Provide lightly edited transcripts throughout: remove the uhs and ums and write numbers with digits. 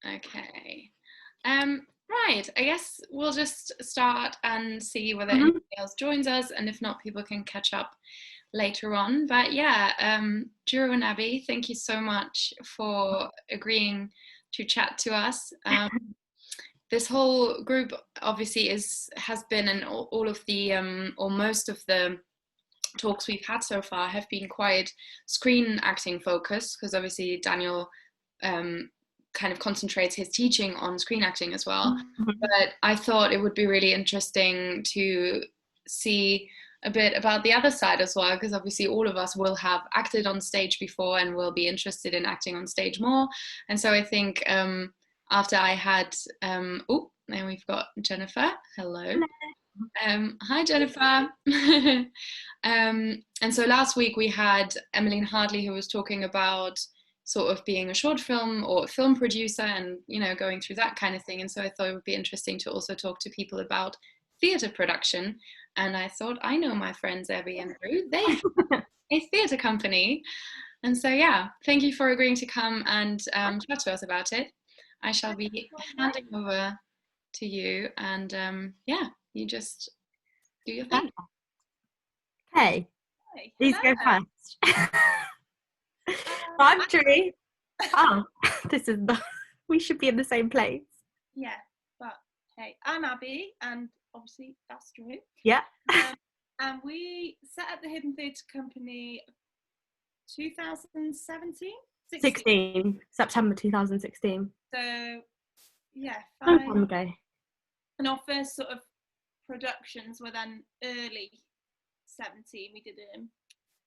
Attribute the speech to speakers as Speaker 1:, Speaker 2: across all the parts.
Speaker 1: Okay. Right. I guess we'll just start and see whether
Speaker 2: Mhm.
Speaker 1: anybody else joins us, and if not, people can catch up later on. But yeah, Drew and Abby, thank you so much for agreeing to chat to us. This whole group obviously has been, and all of the or most of the talks we've had so far have been quite screen acting focused, because obviously Daniel kind of concentrates his teaching on screen acting as well.
Speaker 2: Mhm.
Speaker 1: But I thought it would be really interesting to see a bit about the other side as well, because obviously all of us will have acted on stage before and will be interested in acting on stage more. And so I think after I had, oh, and we've got Jennifer. Hello. Hi, Jennifer. And so last week we had Emmeline Hardley, who was talking about sort of being a short film or a film producer and, going through that kind of thing. And so I thought it would be interesting to also talk to people about theatre production. And I thought, I know my friends Abby and Drew. They have a theatre company. And so, yeah, thank you for agreeing to come and chat to us about it. I shall be handing over to you, and yeah, you just do your thing.
Speaker 2: Okay,
Speaker 3: Hey,
Speaker 2: please go
Speaker 3: hello.
Speaker 2: first. I'm Drou. Oh, this is we should be in the same place.
Speaker 3: Yeah, but hey, I'm Abby, and obviously that's Drou.
Speaker 2: Yeah.
Speaker 3: And we set up the Hidden Theatre Company 2017?
Speaker 2: 16, September 2016.
Speaker 3: So, yeah,
Speaker 2: Long time ago.
Speaker 3: And our first sort of productions were then early 17. We did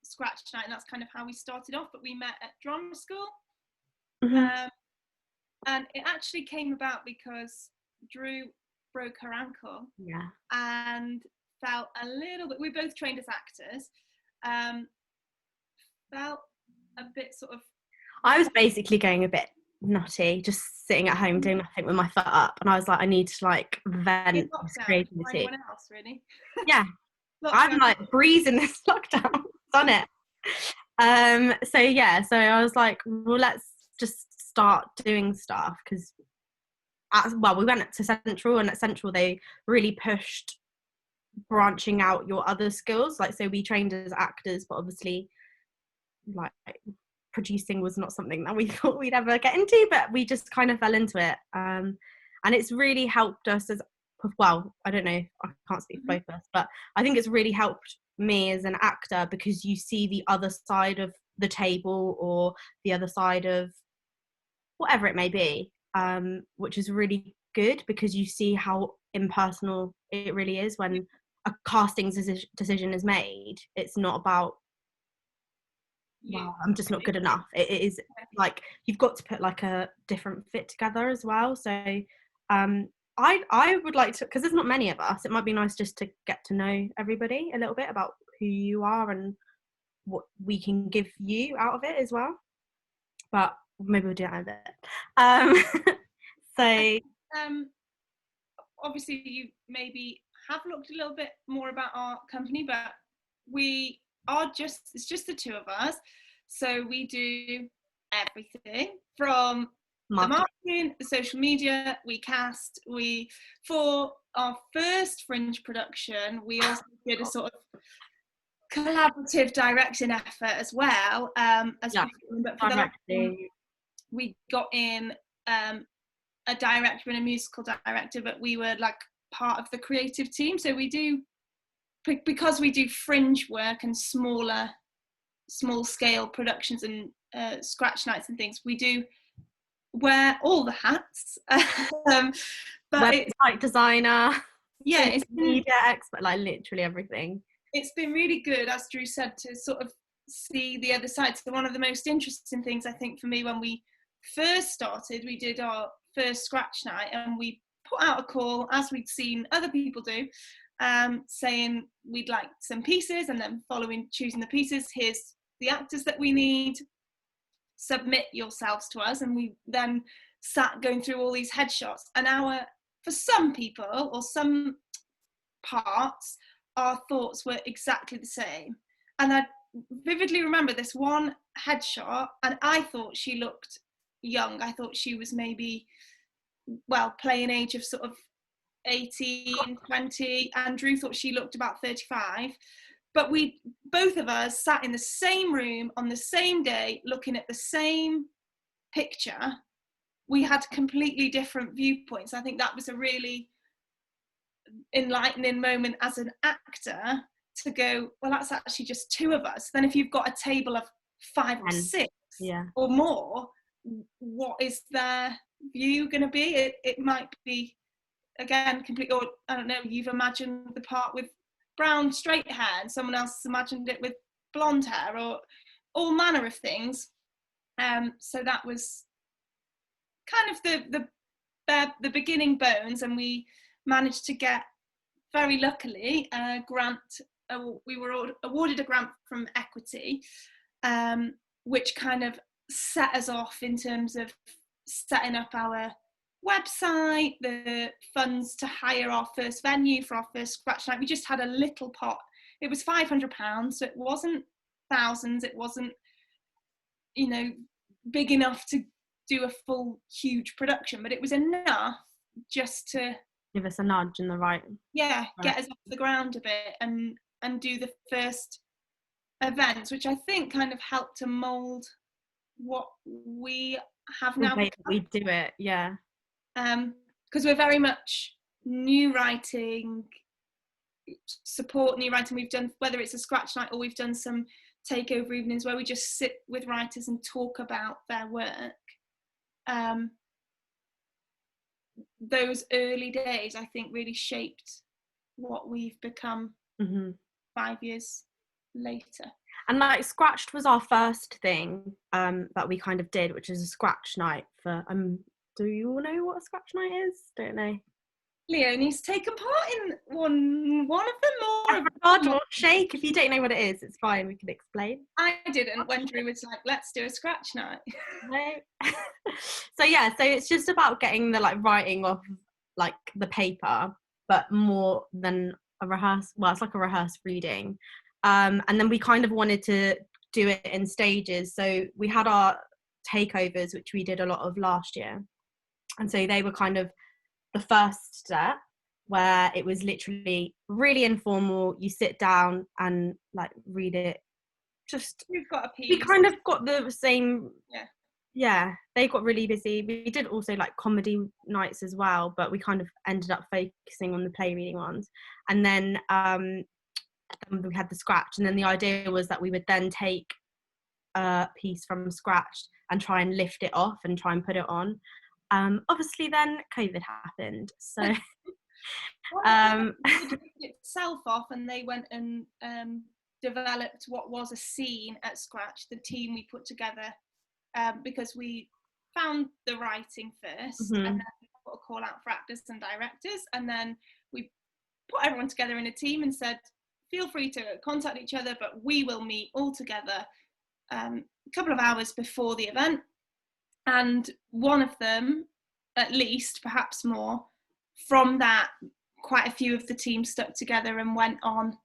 Speaker 3: Scratch Night, and that's kind of how we started off. But we met at drama school.
Speaker 2: Mm-hmm.
Speaker 3: And it actually came about because Drou broke her ankle.
Speaker 2: Yeah.
Speaker 3: And felt a little bit, we're both trained as actors, felt a bit sort of...
Speaker 2: I was basically going a bit nutty, just sitting at home doing nothing with my foot up. And I was like, I need to like vent this creativity.
Speaker 3: Anyone else, really?
Speaker 2: Yeah. I'm like breezing this lockdown. Done it. So I was like, well, let's just start doing stuff, because we went to Central, and at Central they really pushed branching out your other skills. Like, so we trained as actors, but obviously like producing was not something that we thought we'd ever get into, but we just kind of fell into it. And it's really helped us as well. I don't know, I can't speak for both of us, but I think it's really helped me as an actor, because you see the other side of the table, or the other side of whatever it may be, which is really good, because you see how impersonal it really is when a casting decision is made. It's not about, wow, I'm just not good enough. It is like you've got to put like a different fit together as well. So I would like to, because there's not many of us, it might be nice just to get to know everybody a little bit about who you are and what we can give you out of it as well. But maybe we'll do that in a bit. So
Speaker 3: obviously you maybe have looked a little bit more about our company, but it's just the two of us. So we do everything from the marketing, the social media, we cast, for our first Fringe production, we also did a sort of collaborative directing effort as well. But for the we got in a director and a musical director, but we were like part of the creative team. So we do, because we do Fringe work and small scale productions and scratch nights and things, we do wear all the hats.
Speaker 2: But website designer,
Speaker 3: it's
Speaker 2: media expert, like literally everything.
Speaker 3: It's been really good, as Drou said, to sort of see the other side. So one of the most interesting things, I think, for me, when we first started, we did our first scratch night, and we put out a call, as we'd seen other people do, saying we'd like some pieces, and then choosing the pieces, here's the actors that we need, submit yourselves to us. And we then sat going through all these headshots, and for some people or some parts, our thoughts were exactly the same. And I vividly remember this one headshot, and I thought she looked young. I thought she was maybe, well, playing age of sort of 18, 20, and Drou thought she looked about 35. But we, both of us, sat in the same room on the same day looking at the same picture. We had completely different viewpoints. I think that was a really enlightening moment as an actor to go, well, that's actually just two of us. Then if you've got a table of 5 or 6 or more, what is their view going to be? It might be, again, complete, or I don't know, you've imagined the part with brown straight hair and someone else has imagined it with blonde hair, or all manner of things. So that was kind of the beginning bones, and we managed to get, very luckily, a grant. We were awarded a grant from Equity, which kind of set us off in terms of setting up our website, the funds to hire our first venue for our first scratch night. We just had a little pot. It was £500, so it wasn't thousands. It wasn't, big enough to do a full huge production, but it was enough just to
Speaker 2: give us a nudge in the right.
Speaker 3: Get us off the ground a bit and do the first events, which I think kind of helped to mould what we have now.
Speaker 2: We do it, yeah.
Speaker 3: Because we're very much new writing, support new writing. We've done, whether it's a scratch night or we've done some takeover evenings where we just sit with writers and talk about their work. Those early days, I think, really shaped what we've become 5 years later.
Speaker 2: And like Scratched was our first thing that we kind of did, which is a scratch night for do you all know what a scratch night is? Don't know.
Speaker 3: Leonie's taken part in one of them.
Speaker 2: Or shake. If you don't know what it is, it's fine. We can explain.
Speaker 3: I didn't. When Drou was like, "Let's do a scratch night."
Speaker 2: No. So it's just about getting the writing of the paper, but more than a rehearse. Well, it's like a rehearsed reading, and then we kind of wanted to do it in stages. So we had our takeovers, which we did a lot of last year, and so they were kind of the first step, where it was literally really informal. You sit down and read it. Just
Speaker 3: we've got a piece.
Speaker 2: We kind of got the same. Yeah, they got really busy. We did also comedy nights as well, but we kind of ended up focusing on the play reading ones. And then we had the scratch, and then the idea was that we would then take a piece from scratch and try and lift it off and try and put it on. Obviously then COVID happened, so
Speaker 3: itself off, and they went and developed what was a scene at scratch, the team we put together, because we found the writing first, and then we put a call out for actors and directors, and then we put everyone together in a team and said, feel free to contact each other, but we will meet all together a couple of hours before the event. And one of them, at least, perhaps more, from that, quite a few of the team stuck together and went on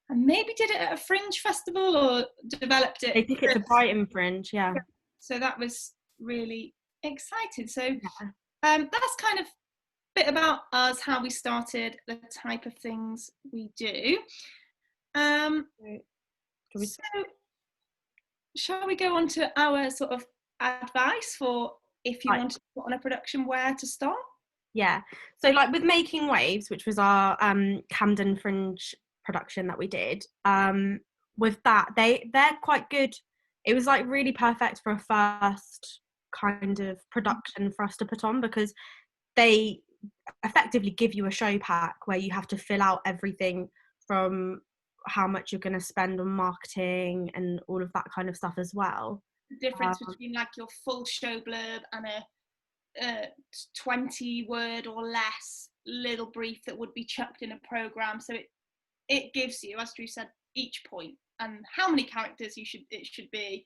Speaker 3: and maybe did it at a Fringe festival or developed it.
Speaker 2: They took it to Brighton Fringe, yeah.
Speaker 3: So that was really exciting. So that's kind of a bit about us, how we started, the type of things we do. So shall we go on to our sort of advice for if you want to put on a production, where to start?
Speaker 2: Yeah, so with Making Waves, which was our Camden Fringe production that we did, with that they're quite good. It was really perfect for a first kind of production for us to put on, because they effectively give you a show pack where you have to fill out everything from how much you're going to spend on marketing and all of that kind of stuff as well.
Speaker 3: The difference between your full show blurb and a 20-word or less little brief that would be chucked in a program. So it gives you, as Drou said, each point and how many characters it should be,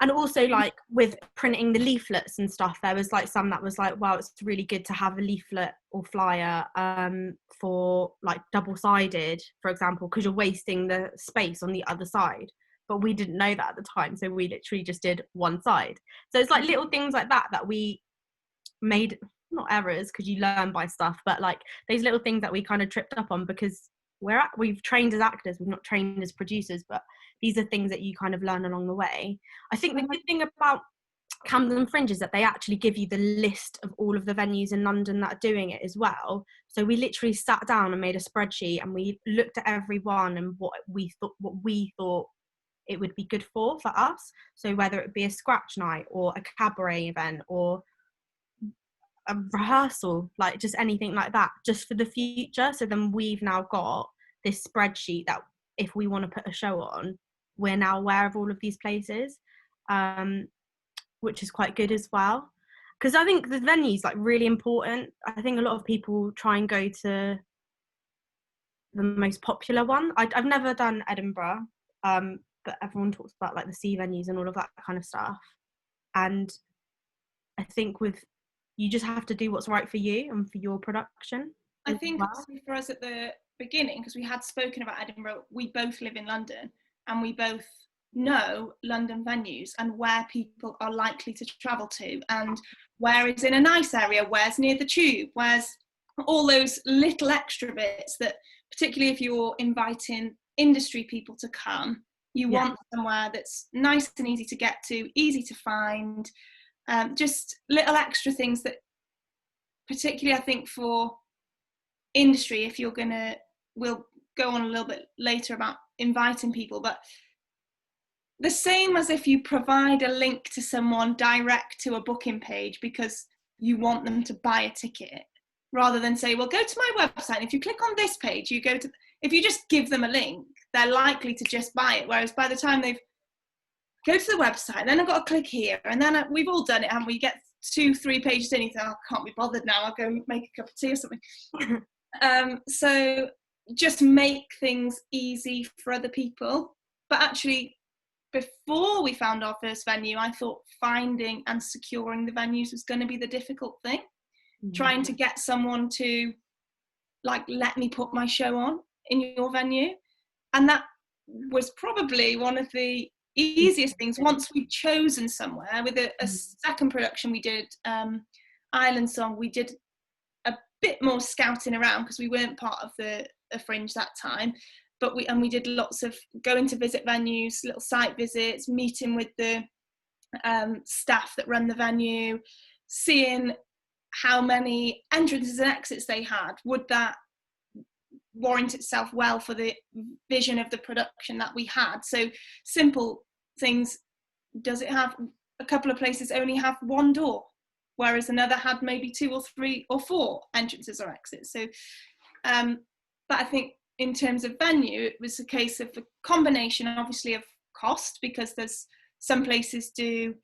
Speaker 3: and also with printing the leaflets and stuff, there was some that was wow, it's really good to have a leaflet or flyer for double-sided, for example, because you're wasting the space on the other side.
Speaker 2: but we didn't know that at the time, so we literally just did one side. So it's like little things like that that we made, not errors because you learn by stuff, but like these little things that we kind of tripped up on because we've trained as actors, we've not trained as producers, but these are things that you kind of learn along the way. I think the good thing about Camden Fringe is that they actually give you the list of all of the venues in London that are doing it as well. So we literally sat down and made a spreadsheet and we looked at every one and what we thought it would be good for us. So whether it be a scratch night or a cabaret event or a rehearsal, like just anything like that, just for the future. So then we've now got this spreadsheet that if we want to put a show on, we're now aware of all of these places, which is quite good as well. Because I think the venue's like really important. I think a lot of people try and go to the most popular one. I've never done Edinburgh, but everyone talks about like the sea venues and all of that kind of stuff. And I think you just have to do what's right for you and for your production.
Speaker 3: I think for us at the beginning, because we had spoken about Edinburgh, we both live in London and we both know London venues and where people are likely to travel to and where is in a nice area, where's near the tube, where's all those little extra bits that, particularly if you're inviting industry people to come, you want somewhere that's nice and easy to get to, easy to find, just little extra things that, particularly I think for industry, if you're gonna, we'll go on a little bit later about inviting people, but the same as if you provide a link to someone direct to a booking page because you want them to buy a ticket, rather than say, well, go to my website, and if you click on this page, you go to, if you just give them a link, they're likely to just buy it, whereas by the time they've go to the website, then I've got to click here, and then we've all done it, haven't we? You get 2-3 pages in, you think, oh, I can't be bothered now, I'll go make a cup of tea or something. So just make things easy for other people. But actually, before we found our first venue, I thought finding and securing the venues was going to be the difficult thing. Trying to get someone to like, let me put my show on in your venue. And that was probably one of the easiest things once we'd chosen somewhere. With a second production we did, Island Song, we did a bit more scouting around because we weren't part of the Fringe that time, but we did lots of going to visit venues, little site visits, meeting with the staff that run the venue, seeing how many entrances and exits they had. Would that warrant itself well for the vision of the production that we had? So simple things, does it have, a couple of places only have one door, whereas another had maybe 2 or 3 or 4 entrances or exits? So but I think in terms of venue, it was a case of a combination obviously of cost, because there's some places do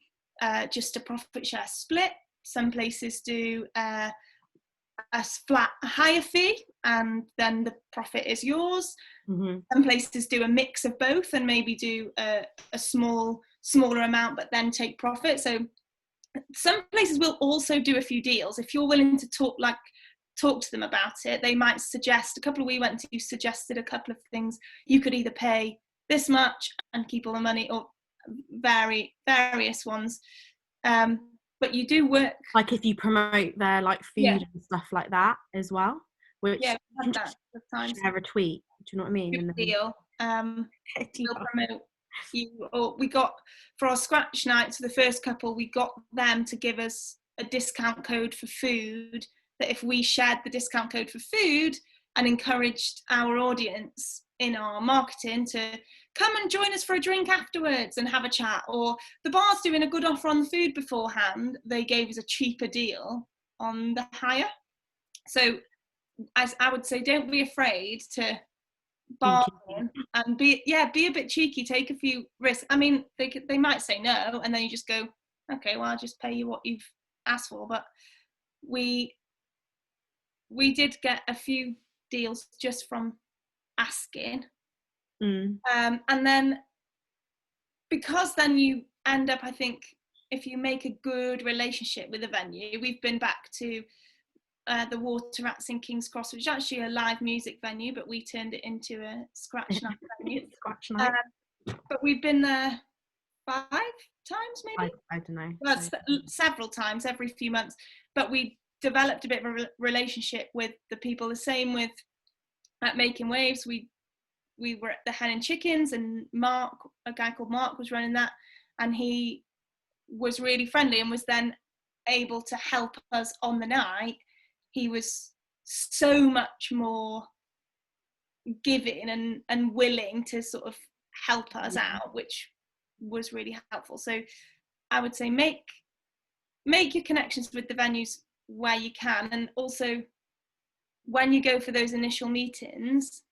Speaker 3: just a profit share split, some places do a flat higher fee and then the profit is yours. Some places do a mix of both and maybe do a smaller amount but then take profit. So some places will also do a few deals. If you're willing to talk to them about it, they might suggest, a couple we went to suggested a couple of things. You could either pay this much and keep all the money, or various ones. But you do work,
Speaker 2: like if you promote their like food and stuff like that as well, which
Speaker 3: we had that at times.
Speaker 2: Share a tweet, do you know what I mean?
Speaker 3: Good deal. We'll promote you. Or we got, for our scratch nights, the first couple, we got them to give us a discount code for food, that if we shared the discount code for food and encouraged our audience in our marketing to come and join us for a drink afterwards and have a chat, or the bar's doing a good offer on the food beforehand, they gave us a cheaper deal on the hire. So as I would say, don't be afraid to bargain and be a bit cheeky, take a few risks. I mean, they might say no, and then you just go, okay, well, I'll just pay you what you've asked for. But we did get a few deals just from asking. And then, because then you end up, I think, if you make a good relationship with a venue, we've been back to the Water Rats in King's Cross, which is actually a live music venue, but we turned it into a scratch night venue.
Speaker 2: Scratch night.
Speaker 3: but we've been there 5 times maybe.
Speaker 2: I don't know.
Speaker 3: Well, several times every few months, but we developed a bit of a relationship with the people. The same with at Making Waves. We were at the Hen and Chickens, and Mark, a guy called Mark, was running that, and he was really friendly and was then able to help us on the night. He was so much more giving and willing to sort of help us out, which was really helpful. So I would say make your connections with the venues where you can, and also when you go for those initial meetings,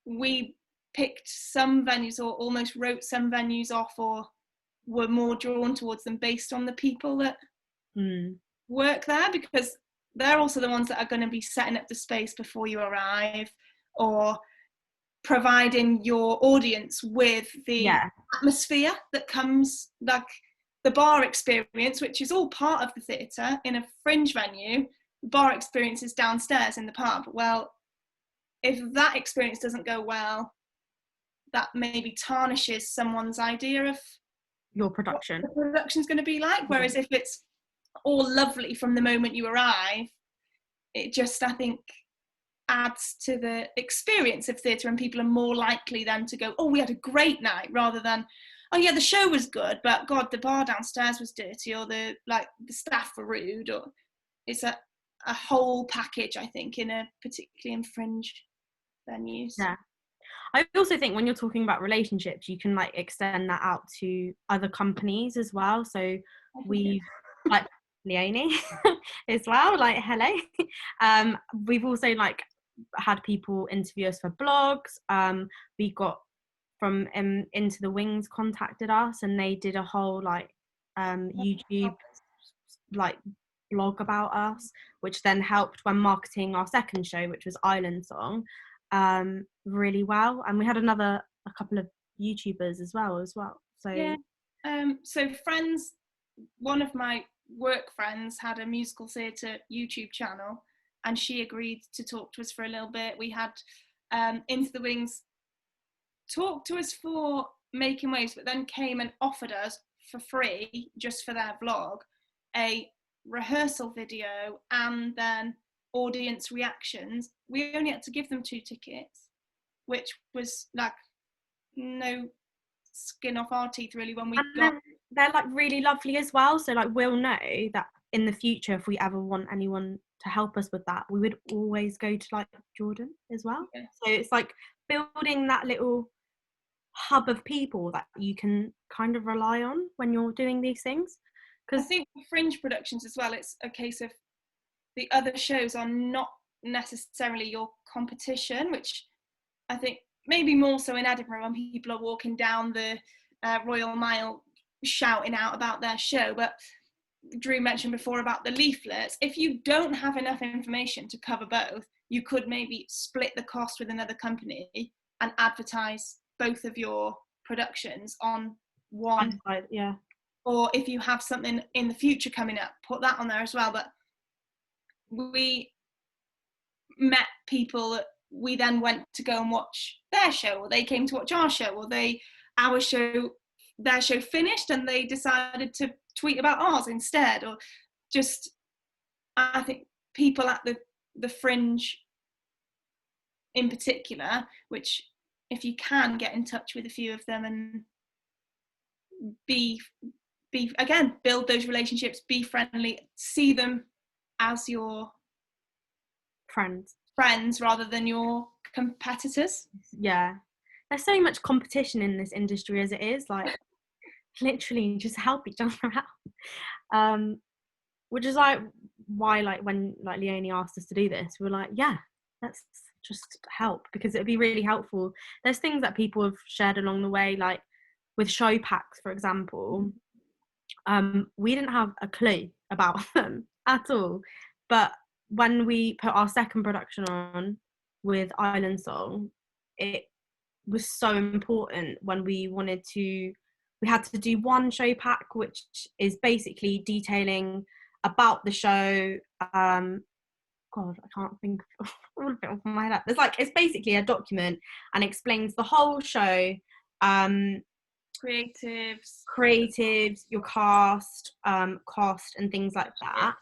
Speaker 3: we picked some venues, or almost wrote some venues off, or were more drawn towards them based on the people that work there, because they're also the ones that are going to be setting up the space before you arrive, or providing your audience with the atmosphere that comes, like the bar experience, which is all part of the theatre. In a fringe venue, the bar experience is downstairs in the pub. Well, if that experience doesn't go well, that maybe tarnishes someone's idea of
Speaker 2: your production.
Speaker 3: What the production's going to be like. Whereas if it's all lovely from the moment you arrive, it just, I think, adds to the experience of theatre, and people are more likely then to go, oh, we had a great night, rather than, oh yeah, the show was good, but God, the bar downstairs was dirty, or the staff were rude. Or it's a whole package, I think, particularly in fringe venues.
Speaker 2: Yeah. I also think when you're talking about relationships, you can like extend that out to other companies as well. So we've like Leonie as well, like hello. We've also like had people interview us for blogs. We got from Into the Wings contacted us, and they did a whole like YouTube like blog about us, which then helped when marketing our second show, which was Island Song, really well. And we had a couple of YouTubers as well. So
Speaker 3: yeah. So friends, one of my work friends had a musical theatre YouTube channel, and she agreed to talk to us for a little bit. We had Into the Wings talk to us for Making Waves, but then came and offered us for free, just for their vlog, a rehearsal video and then audience reactions. We only had to give them 2 tickets, which was like no skin off our teeth really when we got.
Speaker 2: They're like really lovely as well, so like we'll know that in the future, if we ever want anyone to help us with that, we would always go to like Jordan as well. Yeah. So it's like building that little hub of people that you can kind of rely on when you're doing these things.
Speaker 3: Because I think for fringe productions as well, it's a case of the other shows are not necessarily your competition, which I think maybe more so in Edinburgh when people are walking down the Royal Mile shouting out about their show. But Drou mentioned before about the leaflets. If you don't have enough information to cover both, you could maybe split the cost with another company and advertise both of your productions on one
Speaker 2: side. Yeah.
Speaker 3: Or if you have something in the future coming up, put that on there as well. But we met people that we then went to go and watch their show, or they came to watch our show, or their show finished and they decided to tweet about ours instead. Or just, I think people at the fringe in particular, which if you can get in touch with a few of them and again, build those relationships, be friendly, see them as your friends rather than your competitors.
Speaker 2: Yeah, there's so much competition in this industry as it is, like literally just help each other out, which is like why, like when like Leonie asked us to do this, we were like, yeah, let's just help, because it would be really helpful. There's things that people have shared along the way, like with show packs, for example. We didn't have a clue about them at all, but when we put our second production on with Island Song, it was so important when we had to do one show pack, which is basically detailing about the show. God, I can't think of all of it off my head. It's basically a document and explains the whole show, creatives, your cast, cost, and things like that.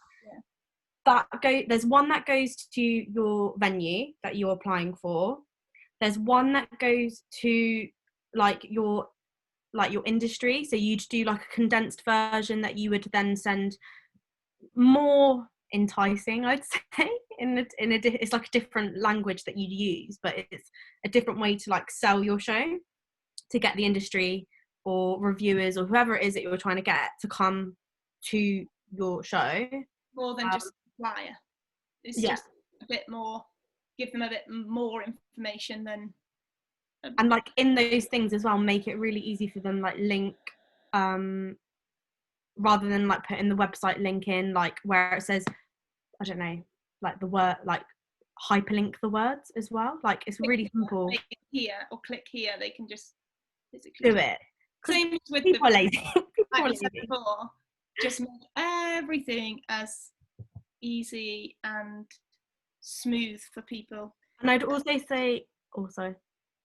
Speaker 2: There's one that goes to your venue that you're applying for. There's one that goes to like your industry, so you'd do like a condensed version that you would then send, more enticing, I'd say, it's like a different language that you'd use, but it's a different way to like sell your show to get the industry or reviewers or whoever it is that you're trying to get to come to your show.
Speaker 3: More than just a flyer. It's just a bit more, give them a bit more information than.
Speaker 2: And like in those things as well, make it really easy for them, like link, rather than like putting the website link in, like where it says, I don't know, like the word, like hyperlink the words as well. Like it's really simple.
Speaker 3: Here or click here, they can just
Speaker 2: do it.
Speaker 3: Same with
Speaker 2: people are lazy.
Speaker 3: Like we said before, just make everything as easy and smooth for people.
Speaker 2: And I'd also say,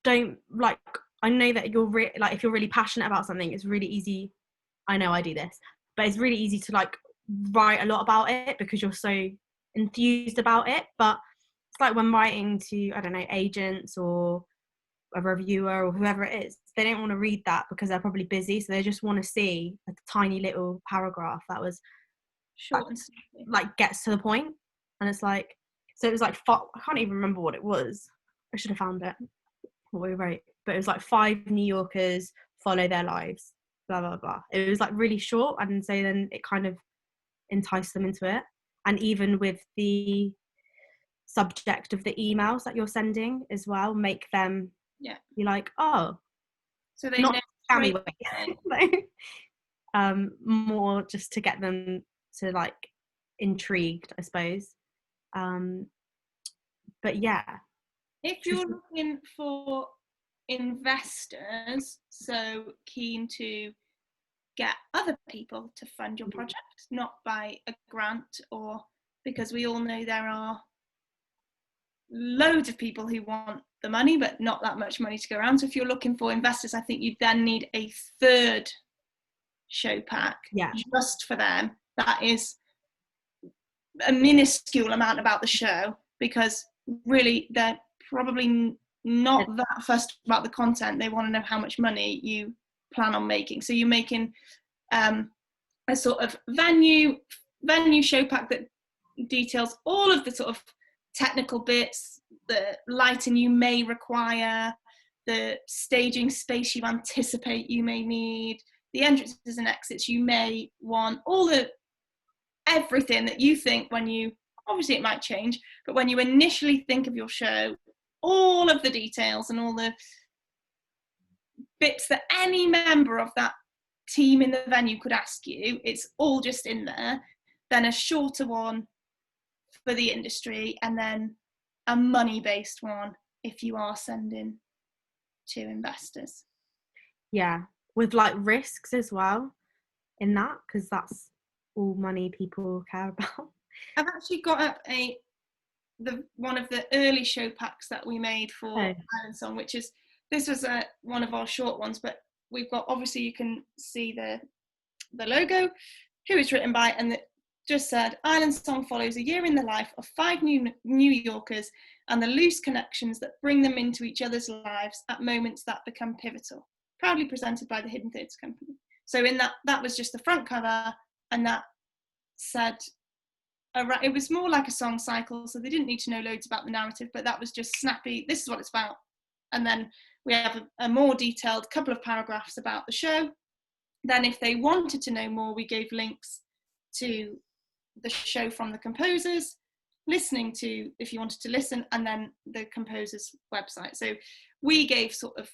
Speaker 2: don't, like, I know that you're like, if you're really passionate about something, it's really easy. I know I do this, but it's really easy to like write a lot about it because you're so enthused about it. But it's like when writing to, I don't know, agents or a reviewer or whoever it is, they don't want to read that because they're probably busy, so they just want to see a tiny little paragraph that was
Speaker 3: short and
Speaker 2: like gets to the point. And it's like, so it was like I can't even remember what it was. I should have found it, what we wrote, but it was like 5 New Yorkers follow their lives, blah blah blah. It was like really short, and so then it kind of enticed them into it. And even with the subject of the emails that you're sending as well, make them be like, oh,
Speaker 3: so they
Speaker 2: not
Speaker 3: know
Speaker 2: scammy way. More just to get them to like intrigued, I suppose. But yeah,
Speaker 3: if you're looking for investors, so keen to get other people to fund your project, not by a grant, or because we all know there are loads of people who want the money but not that much money to go around. So if you're looking for investors, I think you then need a third show pack just for them. That is a minuscule amount about the show, because really they're probably not that fussed about the content. They want to know how much money you plan on making. So you're making a sort of venue show pack that details all of the sort of technical bits, the lighting you may require, the staging space you anticipate you may need, the entrances and exits you may want, everything that you think when you, obviously it might change, but when you initially think of your show, all of the details and all the bits that any member of that team in the venue could ask you, it's all just in there. Then a shorter one for the industry, and then a money-based one if you are sending to investors.
Speaker 2: Yeah, with like risks as well in that, because that's all money people care about.
Speaker 3: I've actually got up one of the early show packs that we made for Island Song, which is, this was one of our short ones, but we've got, obviously you can see the logo, who it's written by, and it just said, Island Song follows a year in the life of 5 New Yorkers and the loose connections that bring them into each other's lives at moments that become pivotal. Proudly presented by the Hidden Theatre Company. So in that was just the front cover, and that said, it was more like a song cycle, so they didn't need to know loads about the narrative, but that was just snappy, this is what it's about. And then we have a more detailed couple of paragraphs about the show. Then if they wanted to know more, we gave links to the show from the composers, listening to, if you wanted to listen, and then the composers' website. So we gave sort of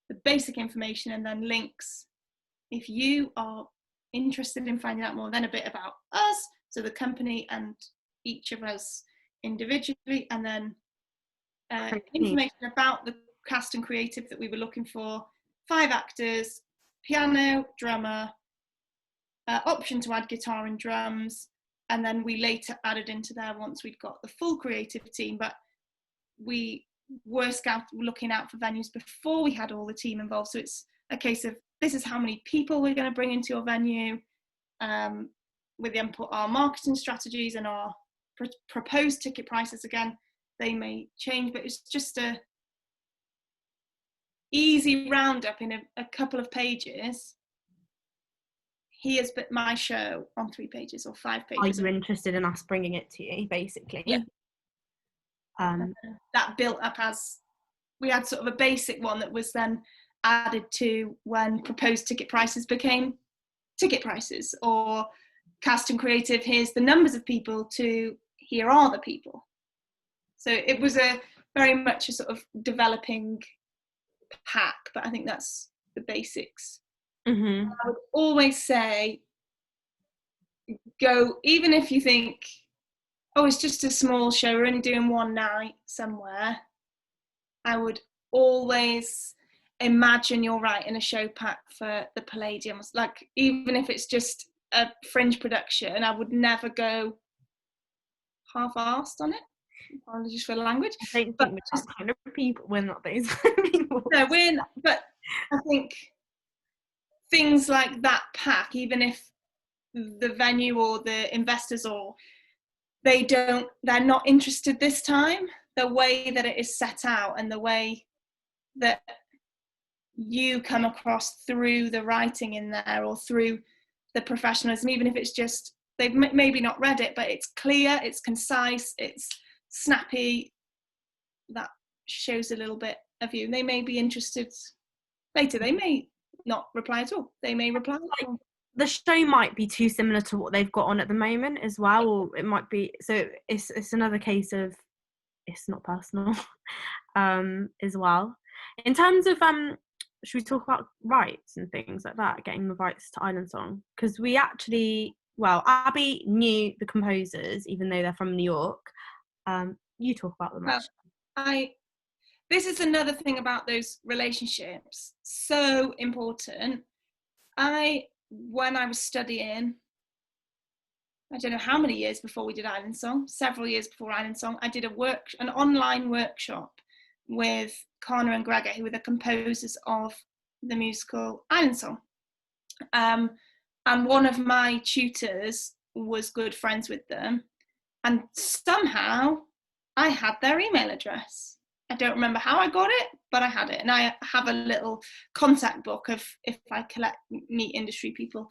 Speaker 3: the basic information and then links if you are interested in finding out more, then a bit about us, so the company and each of us individually, and then information about the cast and creative that we were looking for, 5 actors, piano, drummer, option to add guitar and drums, and then we later added into there once we'd got the full creative team. But we looking out for venues before we had all the team involved. So it's a case of, this is how many people we're going to bring into your venue, with the input our marketing strategies and our proposed ticket prices. Again, they may change, but it's just a easy roundup in a couple of pages. Here's my show on 3 pages or 5 pages.
Speaker 2: Are you interested in us bringing it to you, basically?
Speaker 3: Yeah. That built up as we had sort of a basic one that was then added to when proposed ticket prices became ticket prices, or cast and creative, here's the numbers of people, to here are the people. So it was a very much a sort of developing pack, but I think that's the basics.
Speaker 2: Mm-hmm.
Speaker 3: I would always say, go, even if you think, oh, it's just a small show, we're only doing one night somewhere, I would always imagine you're writing a show pack for the Palladium. Like, even if it's just a fringe production, I would never go half-arsed on it. Apologies for the language.
Speaker 2: I don't think we're that kind of people. We're not those kind of people.
Speaker 3: No, we're not, but I think things like that pack, even if the venue or the investors they're not interested this time, the way that it is set out and the way that you come across through the writing in there or through the professionalism, even if it's just they've maybe not read it, but it's clear, it's concise, it's snappy, that shows a little bit of you. They may be interested later, they may not reply at all, they may reply.
Speaker 2: The show might be too similar to what they've got on at the moment as well, or it might be, so it's another case of it's not personal as well. In terms of should we talk about rights and things like that, getting the rights to Island Song? Because we actually, well, Abby knew the composers even though they're from New York. You talk about them.
Speaker 3: This is another thing about those relationships, so important. When I was studying, I don't know how many years before we did Island Song, several years before Island Song, I did an online workshop with Connor and Gregor, who were the composers of the musical Island Song. And one of my tutors was good friends with them. And somehow I had their email address. I don't remember how I got it, but I had it. And I have a little contact book of, if I meet industry people,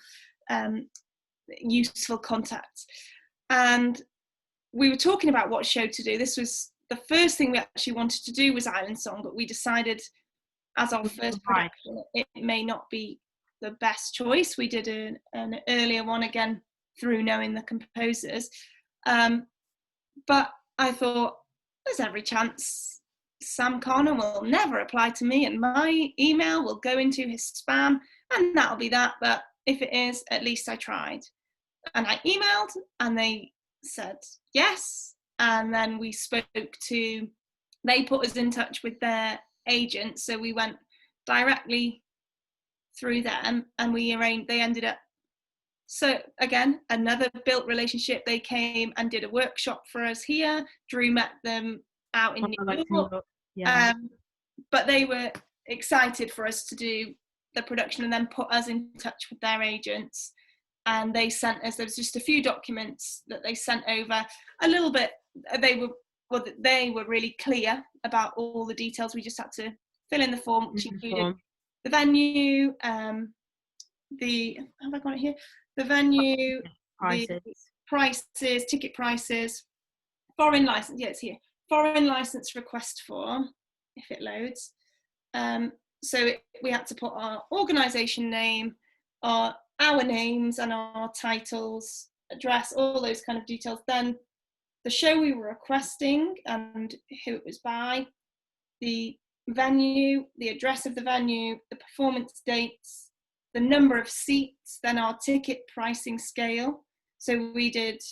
Speaker 3: useful contacts. And we were talking about what show to do. This was the first thing we actually wanted to do was Island Song, but we decided as our first production, it may not be the best choice. We did an earlier one, again, through knowing the composers. But I thought, there's every chance Sam Connor will never reply to me and my email will go into his spam, and that'll be that. But if it is, at least I tried. And I emailed and they said yes. And then we they put us in touch with their agent. So we went directly through them and they ended up, so again, another built relationship. They came and did a workshop for us here. Drou met them out in New York. Yeah. But they were excited for us to do the production and then put us in touch with their agents. And they sent us, there was just a few documents that they sent over, a little bit, they were really clear about all the details. We just had to fill in the form, which included the venue, have I got it here? The venue, prices. The prices, ticket prices, foreign license, yeah, it's here. Foreign license request form, if it loads. We had to put our organisation name, our names and our titles, address, all those kind of details. Then the show we were requesting and who it was by, the venue, the address of the venue, the performance dates, the number of seats, then our ticket pricing scale. So we did,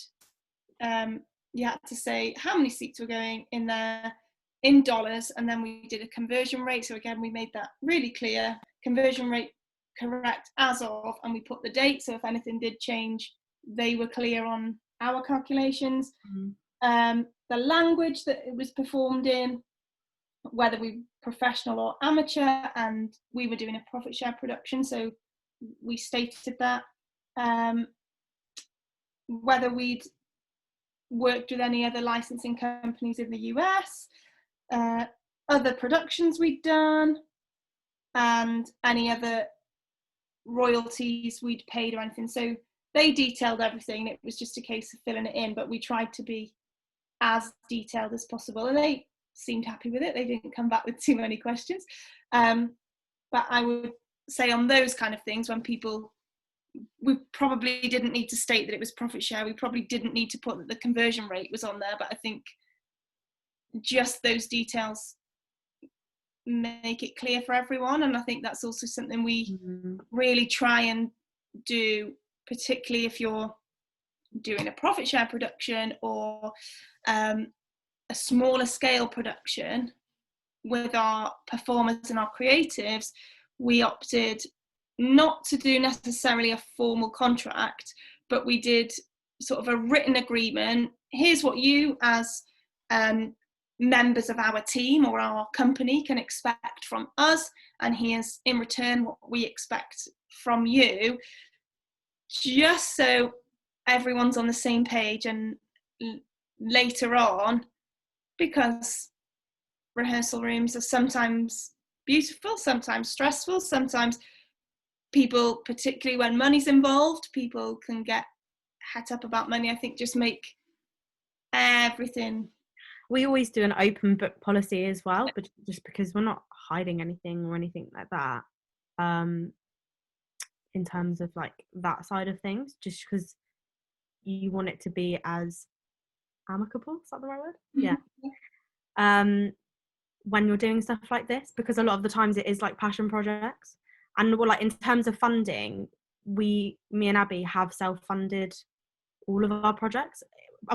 Speaker 3: you had to say how many seats were going in there in dollars, and then we did a conversion rate. So again, we made that really clear, conversion rate correct as of, and we put the date, so if anything did change, they were clear on our calculations. The language that it was performed in, whether we professional or amateur, and we were doing a profit share production, so we stated that. Whether we'd worked with any other licensing companies in the US, other productions we'd done, and any other royalties we'd paid or anything. So they detailed everything. It was just a case of filling it in, but we tried to be as detailed as possible, and they seemed happy with it. They didn't come back with too many questions. But I would say on those kind of things, when people, we probably didn't need to state that it was profit share. We probably didn't need to put that the conversion rate was on there, but I think just those details make it clear for everyone. And I think that's also something we really try and do, particularly if you're doing a profit share production or a smaller scale production. With our performers and our creatives, we opted not to do necessarily a formal contract, but we did sort of a written agreement. Here's what you as members of our team or our company can expect from us, and here's in return what we expect from you, just so everyone's on the same page. And later on, because rehearsal rooms are sometimes beautiful, sometimes stressful, sometimes people, particularly when money's involved, people can get het up about money. I think just make everything.
Speaker 2: We always do an open book policy as well, but just because we're not hiding anything or anything like that, in terms of like that side of things, just because you want it to be as amicable, is that the right word? Yeah. When you're doing stuff like this, because a lot of the times it is like passion projects, and well, like in terms of funding, me and Abby have self-funded all of our projects.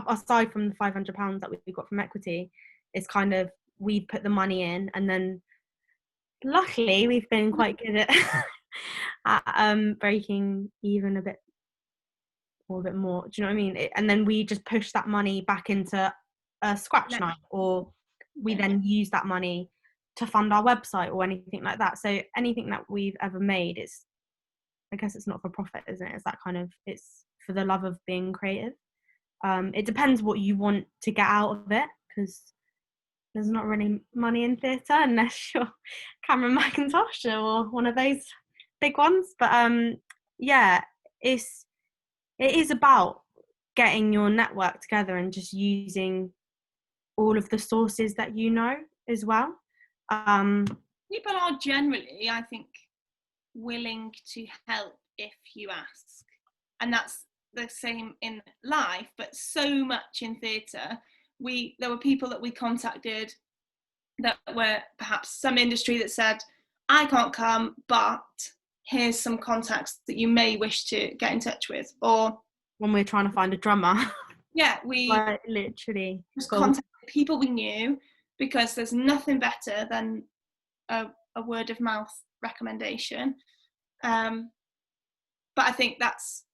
Speaker 2: Aside from the £500 that we got from equity, it's kind of, we put the money in, and then luckily we've been quite good at breaking even a bit or a bit more. Do you know what I mean? And then we just push that money back into a scratch night, or we then use that money to fund our website or anything like that. So anything that we've ever made, it's, I guess it's not for profit, isn't it? It's that kind of, it's for the love of being creative. It depends what you want to get out of it, because there's not really money in theatre unless you're Cameron McIntosh or one of those big ones. But yeah, it is about getting your network together and just using all of the sources that you know as well.
Speaker 3: People are generally, I think, willing to help if you ask, and that's the same in life, but so much in theatre. There were people that we contacted that were perhaps some industry that said, I can't come, but here's some contacts that you may wish to get in touch with. Or
Speaker 2: when we're trying to find a drummer,
Speaker 3: yeah, we
Speaker 2: like, literally
Speaker 3: just contacted people we knew, because there's nothing better than a word of mouth recommendation. But I think that's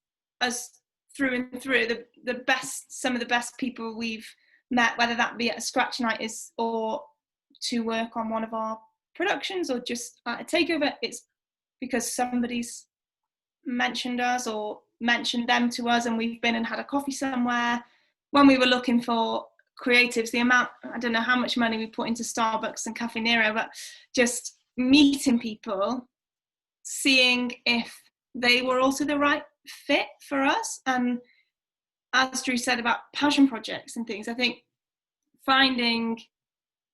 Speaker 3: us through and through. The best, some of the best people we've met, whether that be at a scratch night or to work on one of our productions or just at a takeover, it's because somebody's mentioned us or mentioned them to us, and we've been and had a coffee somewhere. When we were looking for creatives, the amount, I don't know how much money we put into Starbucks and Cafe Nero, but just meeting people, seeing if they were also the right fit for us. And as Drou said about passion projects and things, I think finding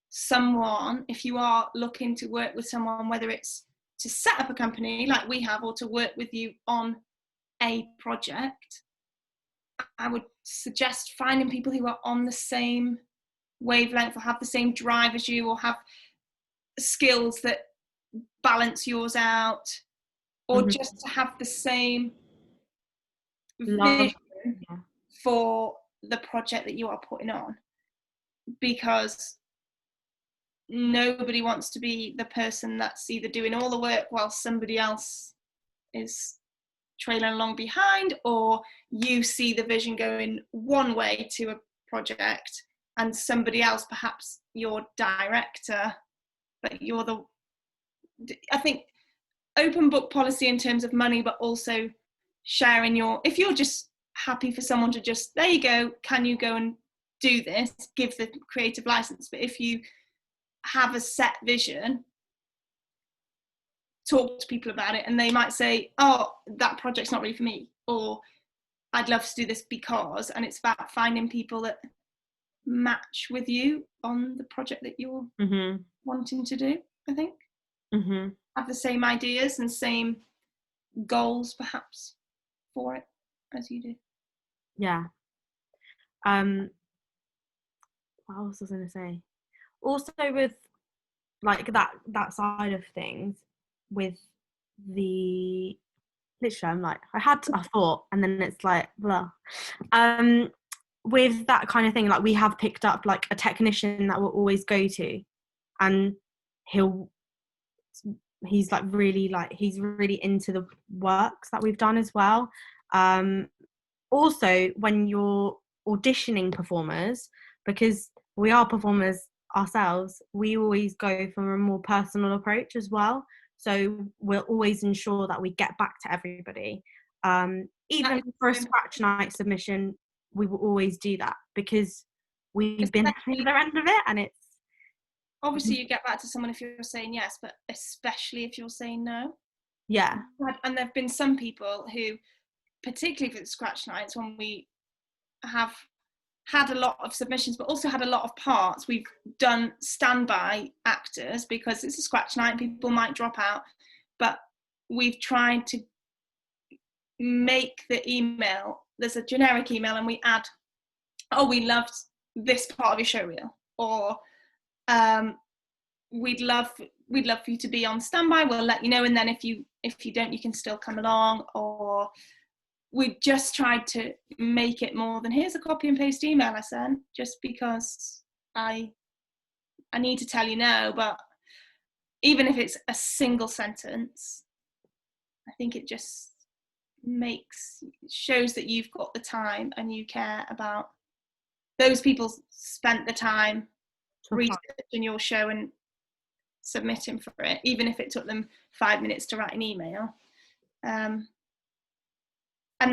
Speaker 3: someone, if you are looking to work with someone, whether it's to set up a company like we have or to work with you on a project, I would suggest finding people who are on the same wavelength or have the same drive as you, or have skills that balance yours out, or just to have the same vision for the project that you are putting on. Because nobody wants to be the person that's either doing all the work while somebody else is trailing along behind, or you see the vision going one way to a project and somebody else, perhaps your director, but I think open book policy in terms of money, but also sharing if you're just happy for someone to just, there you go, can you go and do this, give the creative license. But if you have a set vision, talk to people about it, and they might say, oh, that project's not really for me, or I'd love to do this because, and it's about finding people that match with you on the project that you're wanting to do, I think. Have the same ideas and same goals perhaps for it as you do.
Speaker 2: Yeah. What else was I going to say? Also with like that side of things, with the, literally I'm like, I had a thought and then it's like blah. With that kind of thing, like we have picked up like a technician that we'll always go to, and he's really into the works that we've done as well. Also when you're auditioning performers, because we are performers ourselves, we always go for a more personal approach as well. So we'll always ensure that we get back to everybody. Even for a scratch night submission, we will always do that because we've been at the other end of it, and it's
Speaker 3: obviously you get back to someone if you're saying yes, but especially if you're saying no.
Speaker 2: Yeah.
Speaker 3: And there have been some people who, particularly for the scratch nights, when we have had a lot of submissions but also had a lot of parts, we've done standby actors because it's a scratch night, people might drop out, but we've tried to make the email, there's a generic email, and we add, oh, we loved this part of your show reel, or we'd love for you to be on standby, we'll let you know, and then if you don't, you can still come along. Or we just tried to make it more than, here's a copy and paste email I sent, just because I need to tell you now. But even if it's a single sentence, I think it just shows that you've got the time and you care about those people spent the time researching your show and submitting for it, even if it took them 5 minutes to write an email. And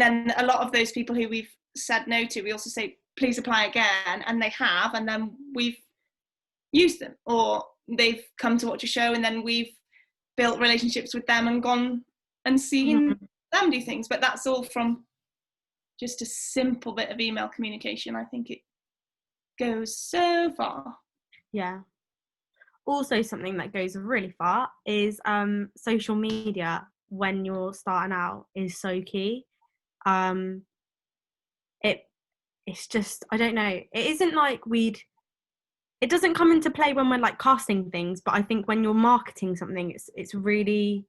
Speaker 3: then a lot of those people who we've said no to, we also say, please apply again, and they have, and then we've used them, or they've come to watch a show and then we've built relationships with them and gone and seen them do things. But that's all from just a simple bit of email communication. I think it goes so far.
Speaker 2: Yeah. Also, something that goes really far is social media when you're starting out is so key. It's just, I don't know, it isn't like it doesn't come into play when we're like casting things, but I think when you're marketing something, it's really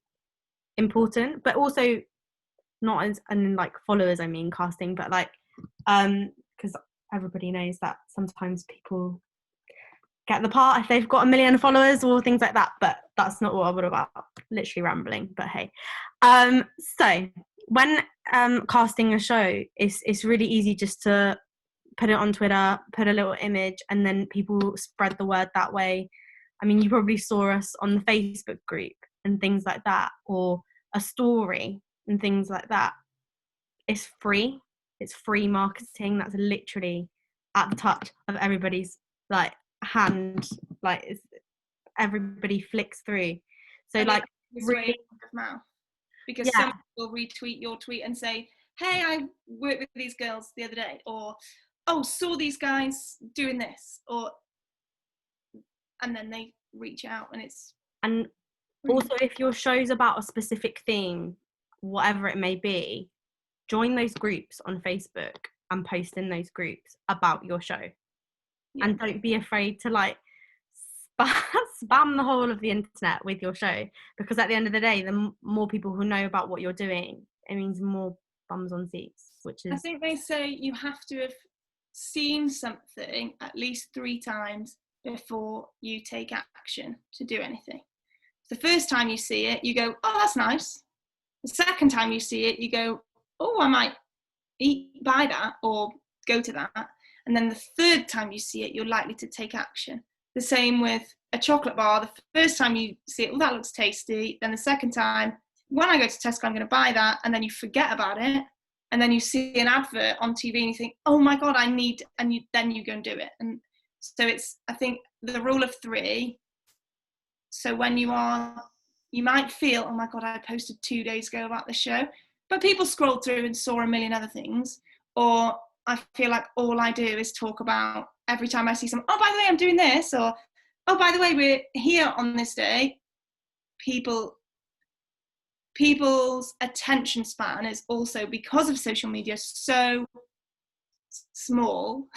Speaker 2: important. But also not as, and like followers, I mean casting, but like because everybody knows that sometimes people get the part if they've got 1 million followers or things like that, but that's not what I'm about. Literally rambling, but hey. So when casting a show, it's really easy just to put it on Twitter, put a little image, and then people spread the word that way. I mean, you probably saw us on the Facebook group and things like that, or a story and things like that. It's free. It's free marketing. That's literally at the touch of everybody's like hand. Like everybody flicks through. So like really,
Speaker 3: of mouth. Because some people retweet your tweet and say, hey, I worked with these girls the other day, or oh, saw these guys doing this, and then they reach out, and it's.
Speaker 2: And also, if your show's about a specific theme, whatever it may be, join those groups on Facebook and post in those groups about your show. Yeah. And don't be afraid to like spam the whole of the internet with your show, because at the end of the day, the more people who know about what you're doing, it means more bums on seats, which is.
Speaker 3: I think they say you have to have seen something at least 3 times before you take action to do anything. The first time you see it, you go, oh, that's nice. The second time you see it, you go, oh, I might buy that or go to that. And then the third time you see it, you're likely to take action. The same with a chocolate bar. The first time you see it, well, that looks tasty. Then the second time, when I go to Tesco, I'm going to buy that. And then you forget about it. And then you see an advert on TV and you think, oh my God, I need, and then you go and do it. And so it's, I think, the rule of 3. So when you might feel, oh my God, I posted 2 days ago about the show, but people scrolled through and saw a million other things. Or I feel like all I do is talk about, every time I see someone, oh, by the way, I'm doing this, or, oh, by the way, we're here on this day. People's attention span is also, because of social media, so small,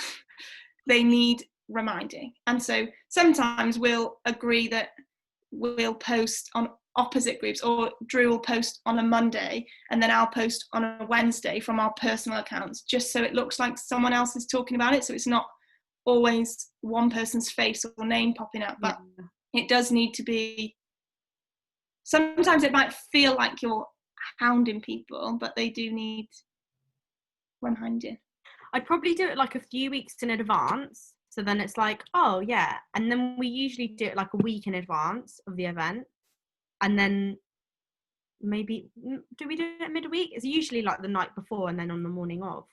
Speaker 3: they need reminding. And so sometimes we'll agree that we'll post on opposite groups, or Drou will post on a Monday and then I'll post on a Wednesday from our personal accounts, just so it looks like someone else is talking about it, so it's not always one person's face or name popping up. But it does need to be, sometimes it might feel like you're hounding people, but they do need reminding.
Speaker 2: I'd probably do it like a few weeks in advance, so then it's like, oh yeah, and then we usually do it like a week in advance of the event, and then maybe, do we do it midweek? It's usually like the night before and then on the morning of.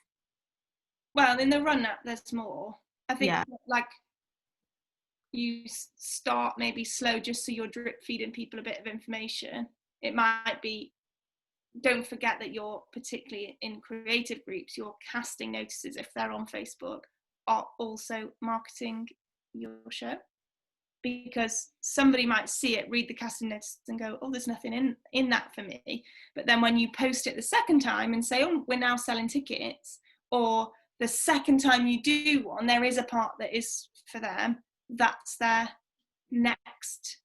Speaker 3: Well, in the run-up there's more. I think like you start maybe slow, just so you're drip feeding people a bit of information. It might be, don't forget that you're, particularly in creative groups, your casting notices, if they're on Facebook, are also marketing your show, because somebody might see it, read the casting notice and go, oh, there's nothing in that for me. But then when you post it the second time and say, oh, we're now selling tickets, or the second time you do one, there is a part that is for them, that's their next,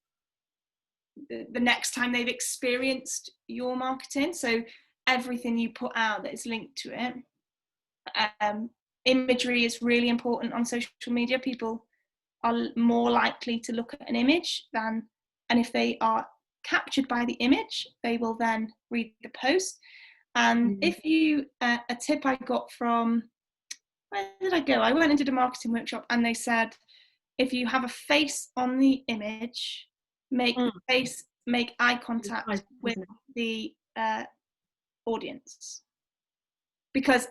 Speaker 3: the next time they've experienced your marketing. So everything you put out that is linked to it. Imagery is really important on social media. People are more likely to look at an image and if they are captured by the image, they will then read the post. And if you, a tip I got from, where did I go? I went and did a marketing workshop, and they said, if you have a face on the image, make eye contact with the audience, because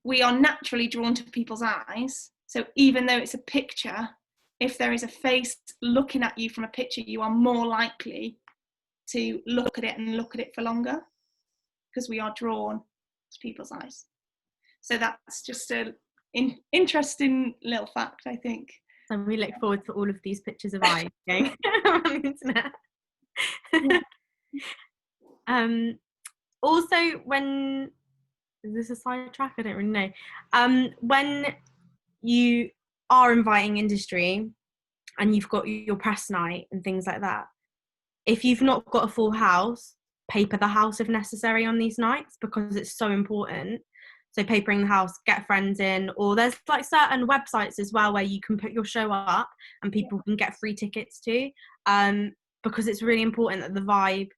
Speaker 3: we are naturally drawn to people's eyes. So even though it's a picture, if there is a face looking at you from a picture, you are more likely to look at it and look at it for longer, because we are drawn to people's eyes. So that's just an interesting little fact, I think.
Speaker 2: And we look forward to all of these pictures of eyes going on the internet. Also, when, is this a sidetrack? I don't really know. When you are inviting industry and you've got your press night and things like that, if you've not got a full house, paper the house if necessary on these nights, because it's so important. So papering the house, get friends in, or there's like certain websites as well where you can put your show up and people can get free tickets too, because it's really important that the vibe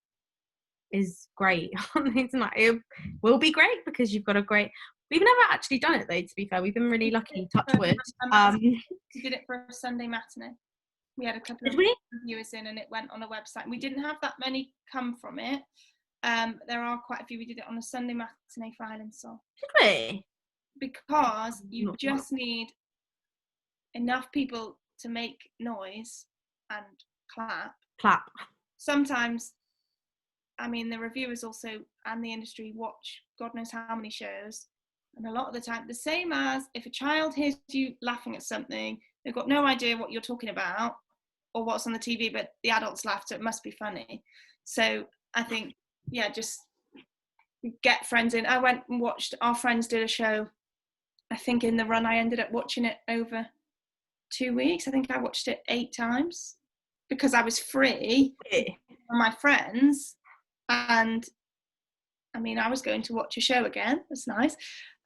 Speaker 2: is great on these nights. It will be great because you've got a great, we've never actually done it though, to be fair. We've been really lucky, touch wood.
Speaker 3: We did it for a Sunday matinee. We had a couple of viewers in and it went on a website. We didn't have that many come from it. There are quite a few. We did it on a Sunday matinee for Island Soul.
Speaker 2: Did we?
Speaker 3: Because you just need enough people to make noise and clap. Sometimes, I mean, the reviewers also and the industry watch God knows how many shows, and a lot of the time, the same as if a child hears you laughing at something, they've got no idea what you're talking about or what's on the TV, but the adults laughed, so it must be funny. So I think, yeah, just get friends in. I went and watched, our friends did a show, I think in the run I ended up watching it over 2 weeks. I think I watched it 8 times because I was free from my friends, and I mean, I was going to watch a show again. That's nice.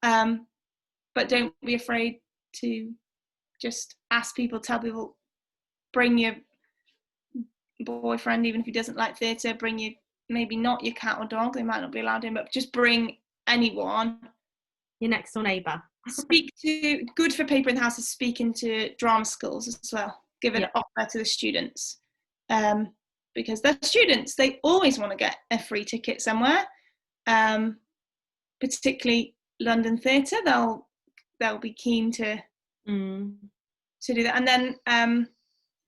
Speaker 3: But don't be afraid to just ask people, tell people, bring your boyfriend, even if he doesn't like theatre, bring your, maybe not your cat or dog, they might not be allowed in, but just bring anyone.
Speaker 2: Your next door neighbour.
Speaker 3: Speak to, good for paper in the house is speaking to drama schools as well. give an offer to the students, because they're students, they always want to get a free ticket somewhere, particularly London Theatre. They'll be keen to do that. And then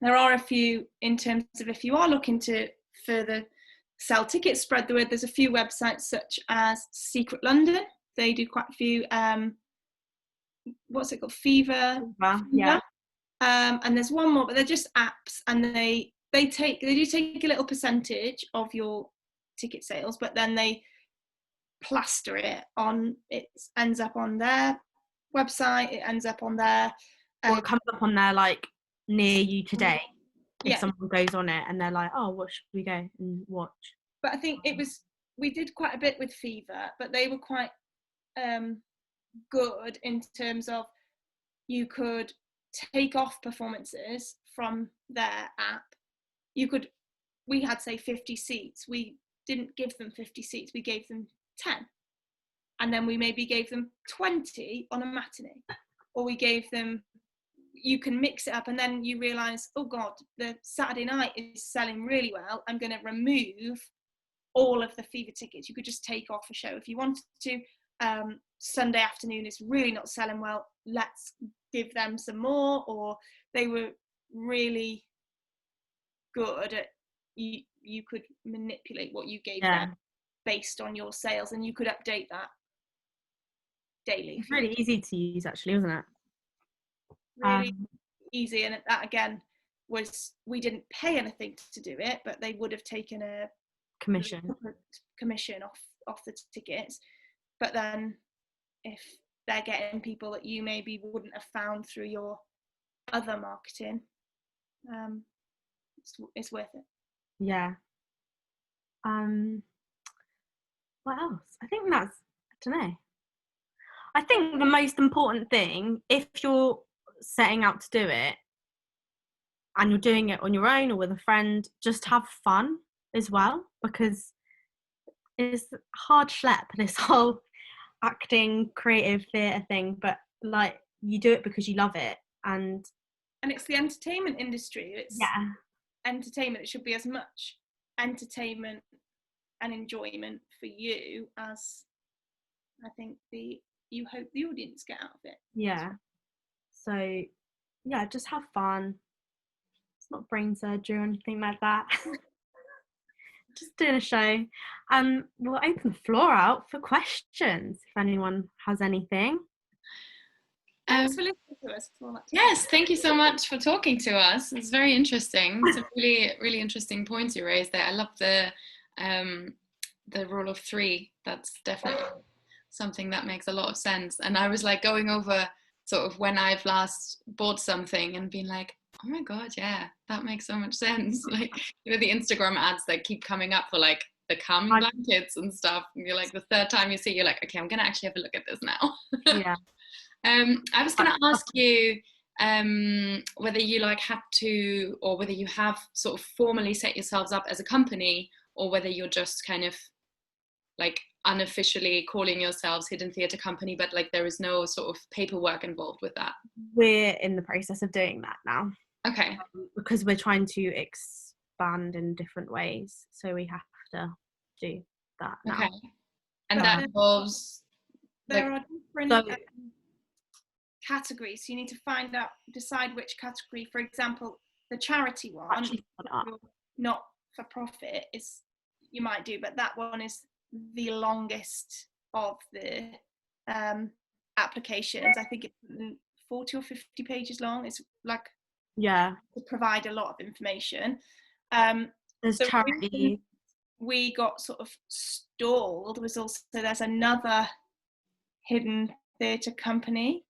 Speaker 3: there are a few, in terms of if you are looking to further sell tickets, spread the word, there's a few websites such as Secret London. They do quite a few, what's it called, Fever.
Speaker 2: Yeah.
Speaker 3: And there's one more, but they're just apps, and they do take a little percentage of your ticket sales, but then they plaster it on, it ends up on their website, it ends up on their
Speaker 2: or it comes up on their like near you today, if
Speaker 3: yeah.
Speaker 2: someone goes on it and they're like, oh, what should we go and watch?
Speaker 3: But I think we did quite a bit with Fever, but they were quite good in terms of you could take off performances from their app. We had, say, 50 seats. We didn't give them 50 seats, we gave them 10. And then we maybe gave them 20 on a matinee. Or we gave them, you can mix it up, and then you realise, oh God, the Saturday night is selling really well. I'm going to remove all of the Fever tickets. You could just take off a show if you wanted to. Sunday afternoon is really not selling well. Let's give them some more. Or they were really good at, you could manipulate what you gave them based on your sales, and you could update that daily.
Speaker 2: It's really easy to use, actually, wasn't it?
Speaker 3: Really easy. And that again was, we didn't pay anything to do it, but they would have taken a commission off the tickets. But then if they're getting people that you maybe wouldn't have found through your other marketing, it's worth it.
Speaker 2: Yeah. What else? I think that's, I don't know. I think the most important thing, if you're setting out to do it and you're doing it on your own or with a friend, just have fun as well, because it's hard schlep, this whole acting, creative theatre thing, but like you do it because you love it, and
Speaker 3: it's the entertainment industry. It's entertainment. It should be as much entertainment and enjoyment for you as I think you hope the audience get out of it.
Speaker 2: Yeah. So yeah, just have fun. It's not brain surgery or anything like that. Just doing a show. We'll open the floor out for questions if anyone has anything.
Speaker 3: Thanks for listening to us.
Speaker 1: Yes, thank you so much for talking to us. It's very interesting. It's a really, really interesting point you raised there. I love the rule of 3. That's definitely something that makes a lot of sense. And I was like going over sort of when I've last bought something and been like, oh my God, yeah, that makes so much sense. Like, you know, the Instagram ads that keep coming up for like the cum blankets and stuff. And you're like, the third time you see, you're like, okay, I'm going to actually have a look at this now.
Speaker 2: Yeah.
Speaker 1: I was going to ask you whether you like had to, or whether you have sort of formally set yourselves up as a company, or whether you're just kind of like unofficially calling yourselves Hidden Theatre Company, but like there is no sort of paperwork involved with that.
Speaker 2: We're in the process of doing that now.
Speaker 1: Okay.
Speaker 2: Because we're trying to expand in different ways, so we have to do that now.
Speaker 1: Okay. And that involves
Speaker 3: there are different categories. So you need to decide which category. For example, the charity one, not for profit, is you might do, but that one is the longest of the applications. I think it's 40 or 50 pages long. It's like to provide a lot of information.
Speaker 2: There's charity.
Speaker 3: We got sort of stalled was also there's another Hidden Theatre Company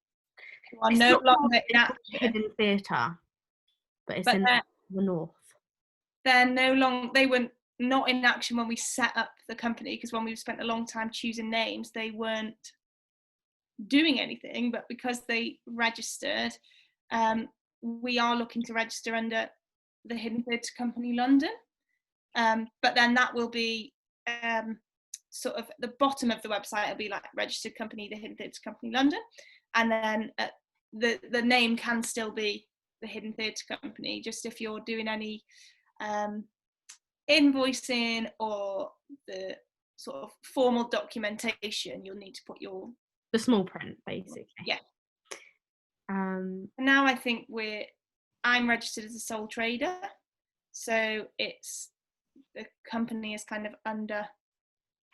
Speaker 3: who are no longer in action.
Speaker 2: Hidden Theatre, but it's in the north.
Speaker 3: They were not in action when we set up the company, because when we spent a long time choosing names, they weren't doing anything. But because they registered, we are looking to register under the Hidden Theatre Company London. But then that will be sort of the bottom of the website will be like registered company, the Hidden Theatre Company London, and then the name can still be the Hidden Theatre Company. Just if you're doing any invoicing or the sort of formal documentation, you'll need to put
Speaker 2: the small print, basically.
Speaker 3: Yeah.
Speaker 2: And
Speaker 3: now I think I'm registered as a sole trader, so the company is kind of under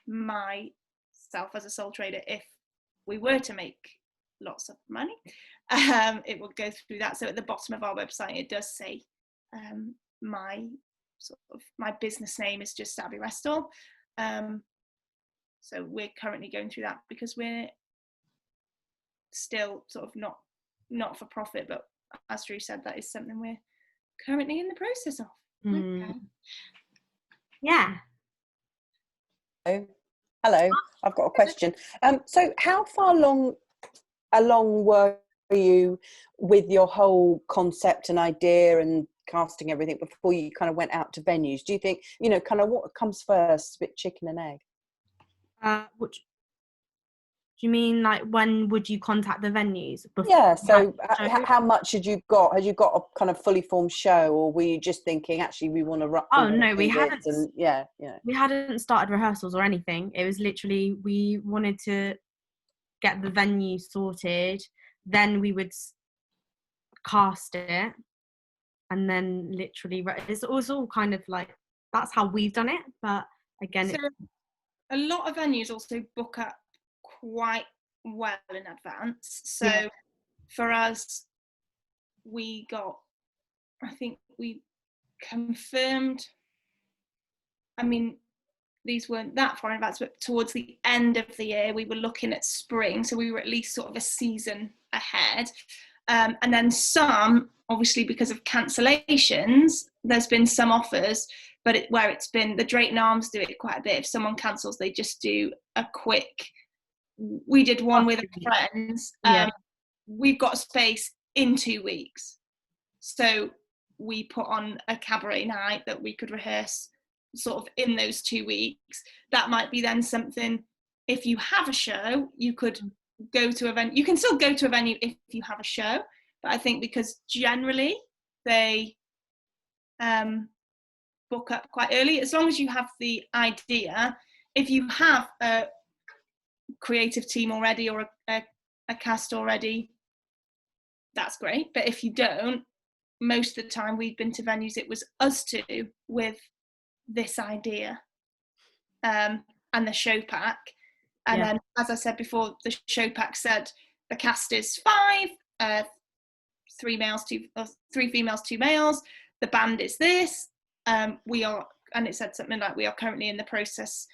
Speaker 3: myself as a sole trader. If we were to make lots of money, it will go through that. So at the bottom of our website, it does say my business name is just Abby Westall. So we're currently going through that because we're still sort of not for profit, but as Drou said, that is something we're currently in the process of.
Speaker 1: Okay.
Speaker 2: Yeah.
Speaker 4: Hello, I've got a question. So how far along were you with your whole concept and idea and casting everything before you kind of went out to venues? Do you think, kind of what comes first, a bit chicken and egg?
Speaker 2: Which do you mean, like, when would you contact the venues?
Speaker 4: Yeah, so how much had you got? Had you got a kind of fully formed show, or were you just thinking, actually, we want to run?
Speaker 2: Oh no, we hadn't.
Speaker 4: And
Speaker 2: we hadn't started rehearsals or anything. It was literally, we wanted to get the venue sorted, then we would cast it, and then literally it was all kind of like, that's how we've done it. But again,
Speaker 3: so a lot of venues also book up quite well in advance. So for us, I think we confirmed, I mean, these weren't that far in advance, but towards the end of the year, we were looking at spring. So we were at least sort of a season ahead. And then some, obviously because of cancellations, there's been some offers, but where it's been, the Drayton Arms do it quite a bit. If someone cancels, they just do a quick, we did one with our friends. We've got space in 2 weeks. So we put on a cabaret night that we could rehearse sort of in those 2 weeks. That might be then something, if you have a show, you could go to a venue. You can still go to a venue if you have a show, but I think because generally they book up quite early, as long as you have the idea. If you have a creative team already or a cast already, that's great. But if you don't, most of the time we've been to venues, it was us two with this idea and the show pack. And then, as I said before, the show pack said the cast is 5, 3 females, 2 males. The band is this. And it said something like, we are currently in the process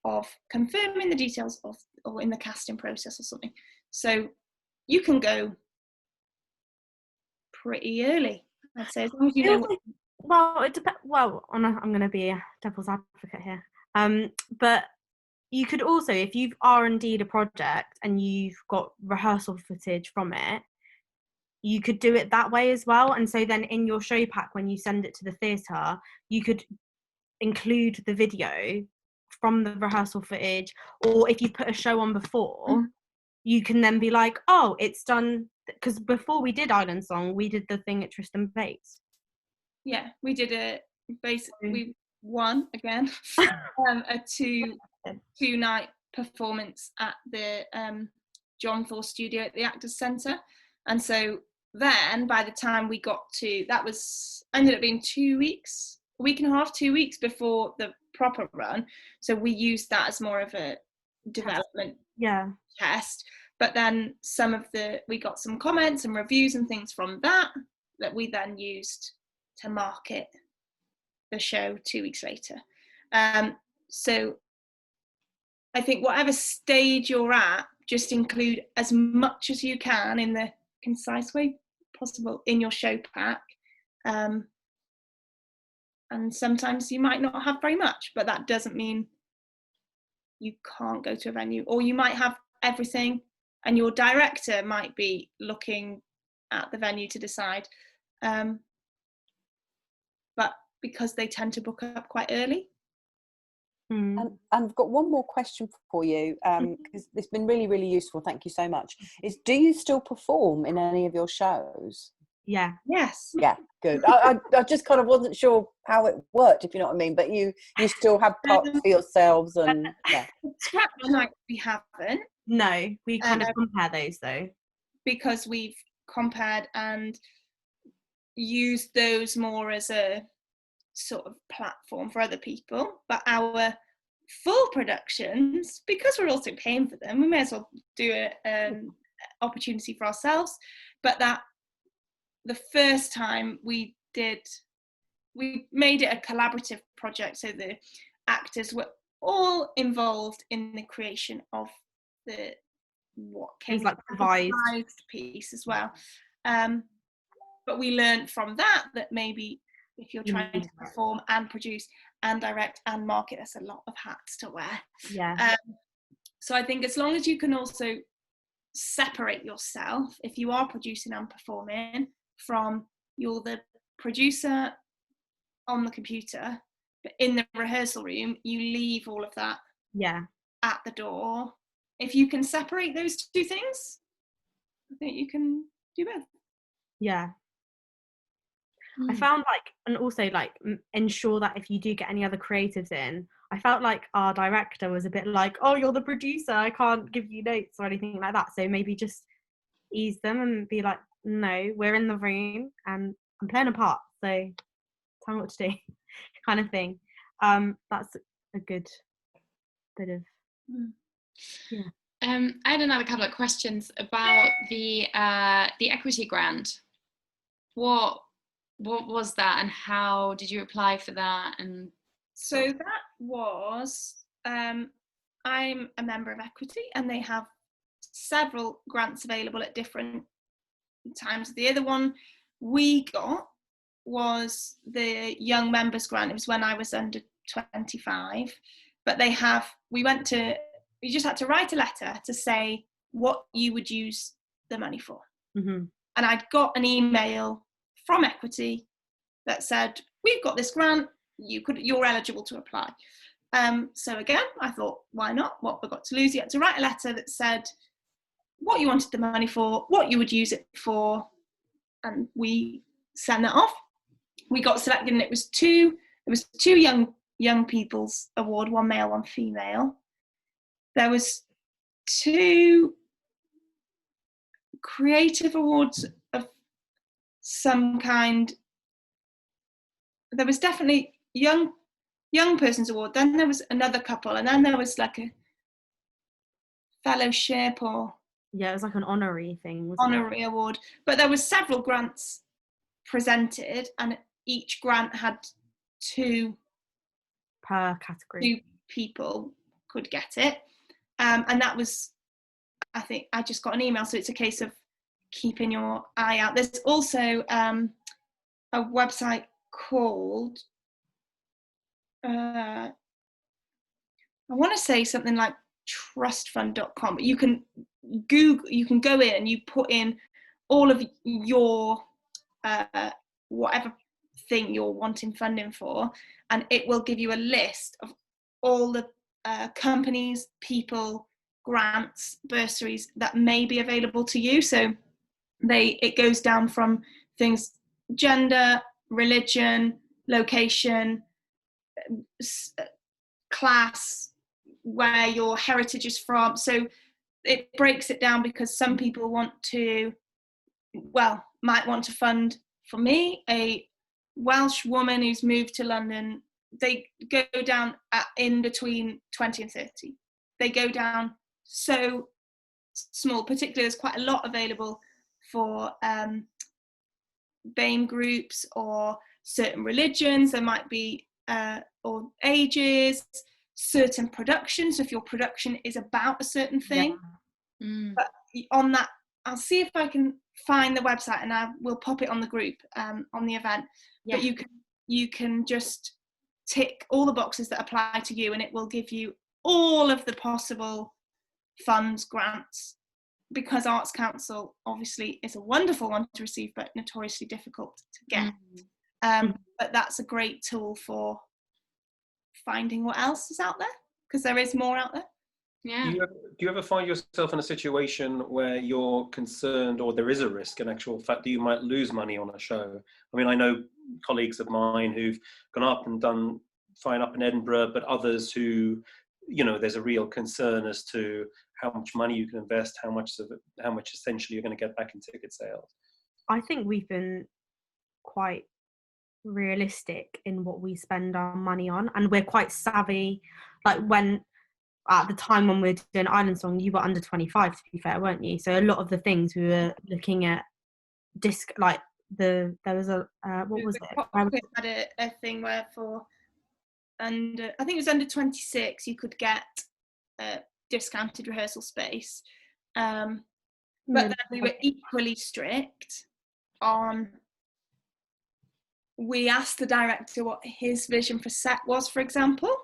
Speaker 3: of confirming the details or in the casting process or something. So you can go pretty early, I'd say, as long as you know.
Speaker 2: Well, it depends. Well, I'm going to be a devil's advocate here. But you could also, if you are indeed a project and you've got rehearsal footage from it, you could do it that way as well. And so then in your show pack, when you send it to the theatre, you could include the video from the rehearsal footage, or if you put a show on before, you can then be like, oh, it's done. Because before we did Island Song, we did the thing at Tristan Bates.
Speaker 3: Yeah, we did we won again a two-night performance at the John Thor studio at the Actors Centre. And so then by the time we got to, ended up being 2 weeks, a week and a half, 2 weeks before the proper run. So we used that as more of a development test. But then we got some comments and reviews and things from that we then used to market the show 2 weeks later. So I think whatever stage you're at, just include as much as you can in the concise way possible in your show pack. And sometimes you might not have very much, but that doesn't mean you can't go to a venue. Or you might have everything and your director might be looking at the venue to decide. But because they tend to book up quite early.
Speaker 4: And I've got one more question for you, because it's been really, really useful. Thank you so much. Do you still perform in any of your shows?
Speaker 2: Yeah.
Speaker 3: Yes.
Speaker 4: Yeah, good. I just kind of wasn't sure how it worked, if you know what I mean. But you still have parts for yourselves, and yeah.
Speaker 3: Scrap night we haven't.
Speaker 2: No, we kind of compare those though.
Speaker 3: Because we've compared and used those more as a sort of platform for other people. But our full productions, because we're also paying for them, we may as well do an opportunity for ourselves. But that the first time we made it a collaborative project, so the actors were all involved in the creation of the what came
Speaker 2: like
Speaker 3: revised piece as well. But we learned from that maybe if you're trying to perform and produce and direct and market, there's a lot of hats to wear.
Speaker 2: Yeah.
Speaker 3: So I think as long as you can also separate yourself, if you are producing and performing, from you're the producer on the computer, but in the rehearsal room you leave all of that at the door. If you can separate those two things, I think you can do both.
Speaker 2: Yeah. I found like, and also like ensure that if you do get any other creatives in, I felt like our director was a bit like, oh, you're the producer, I can't give you notes or anything like that. So maybe just ease them and be like, no, we're in the room and I'm playing a part, so tell me what to do, kind of thing. That's a good bit of
Speaker 1: yeah. I had another couple of questions about the equity grant. What was that, and how did you apply for that? And
Speaker 3: so that was I'm a member of Equity, and they have several grants available at different times of the year. The one we got was the Young Members Grant. It was when I was under 25, but we just had to write a letter to say what you would use the money for.
Speaker 2: Mm-hmm.
Speaker 3: And I'd got an email from Equity that said, we've got this grant, you're eligible to apply. So again, I thought, why not? What we've got to lose? You had to write a letter that said what you wanted the money for, what you would use it for, and we sent that off. We got selected, and it was two young people's award, one male, one female. There was 2 creative awards of some kind. There was definitely young person's award, then there was another couple, and then there was like a fellowship, or
Speaker 2: it was like an honorary thing,
Speaker 3: honorary award. But there was several grants presented, and each grant had 2
Speaker 2: per category.
Speaker 3: 2 people could get it, and that was, I think I just got an email, so it's a case of keeping your eye out. There's also a website called I want to say something like trustfund.com, but you can go in and you put in all of your whatever thing you're wanting funding for, and it will give you a list of all the companies, people, grants, bursaries that may be available to you. So it goes down from things gender, religion, location, class, where your heritage is from. So it breaks it down, because some people might want to fund, for me, a Welsh woman who's moved to London. They go down in between 20 and 30. They go down so small. Particularly, there's quite a lot available for BAME groups or certain religions. There might be or ages, certain productions. So if your production is about a certain thing, but on that, I'll see if I can find the website, and I will pop it on the group on the event. But you can just tick all the boxes that apply to you, and it will give you all of the possible funds, grants, because Arts Council obviously is a wonderful one to receive, but notoriously difficult to get. But that's a great tool for finding what else is out there, because there is more out there.
Speaker 1: Yeah.
Speaker 5: Do you ever find yourself in a situation where you're concerned, or there is a risk, in actual fact, that you might lose money on a show? I mean, I know colleagues of mine who've gone up and done fine up in Edinburgh, but others who, there's a real concern as to how much money you can invest, how much essentially you're going to get back in ticket sales.
Speaker 2: I think we've been quite realistic in what we spend our money on, and we're quite savvy. Like, when at the time when we were doing Island Song, you were under 25, to be fair, weren't you? So a lot of the things we were looking at there was a what was it?
Speaker 3: We had a thing where I think it was under 26, you could get a discounted rehearsal space, but then we were equally strict on. We asked the director what his vision for set was, for example.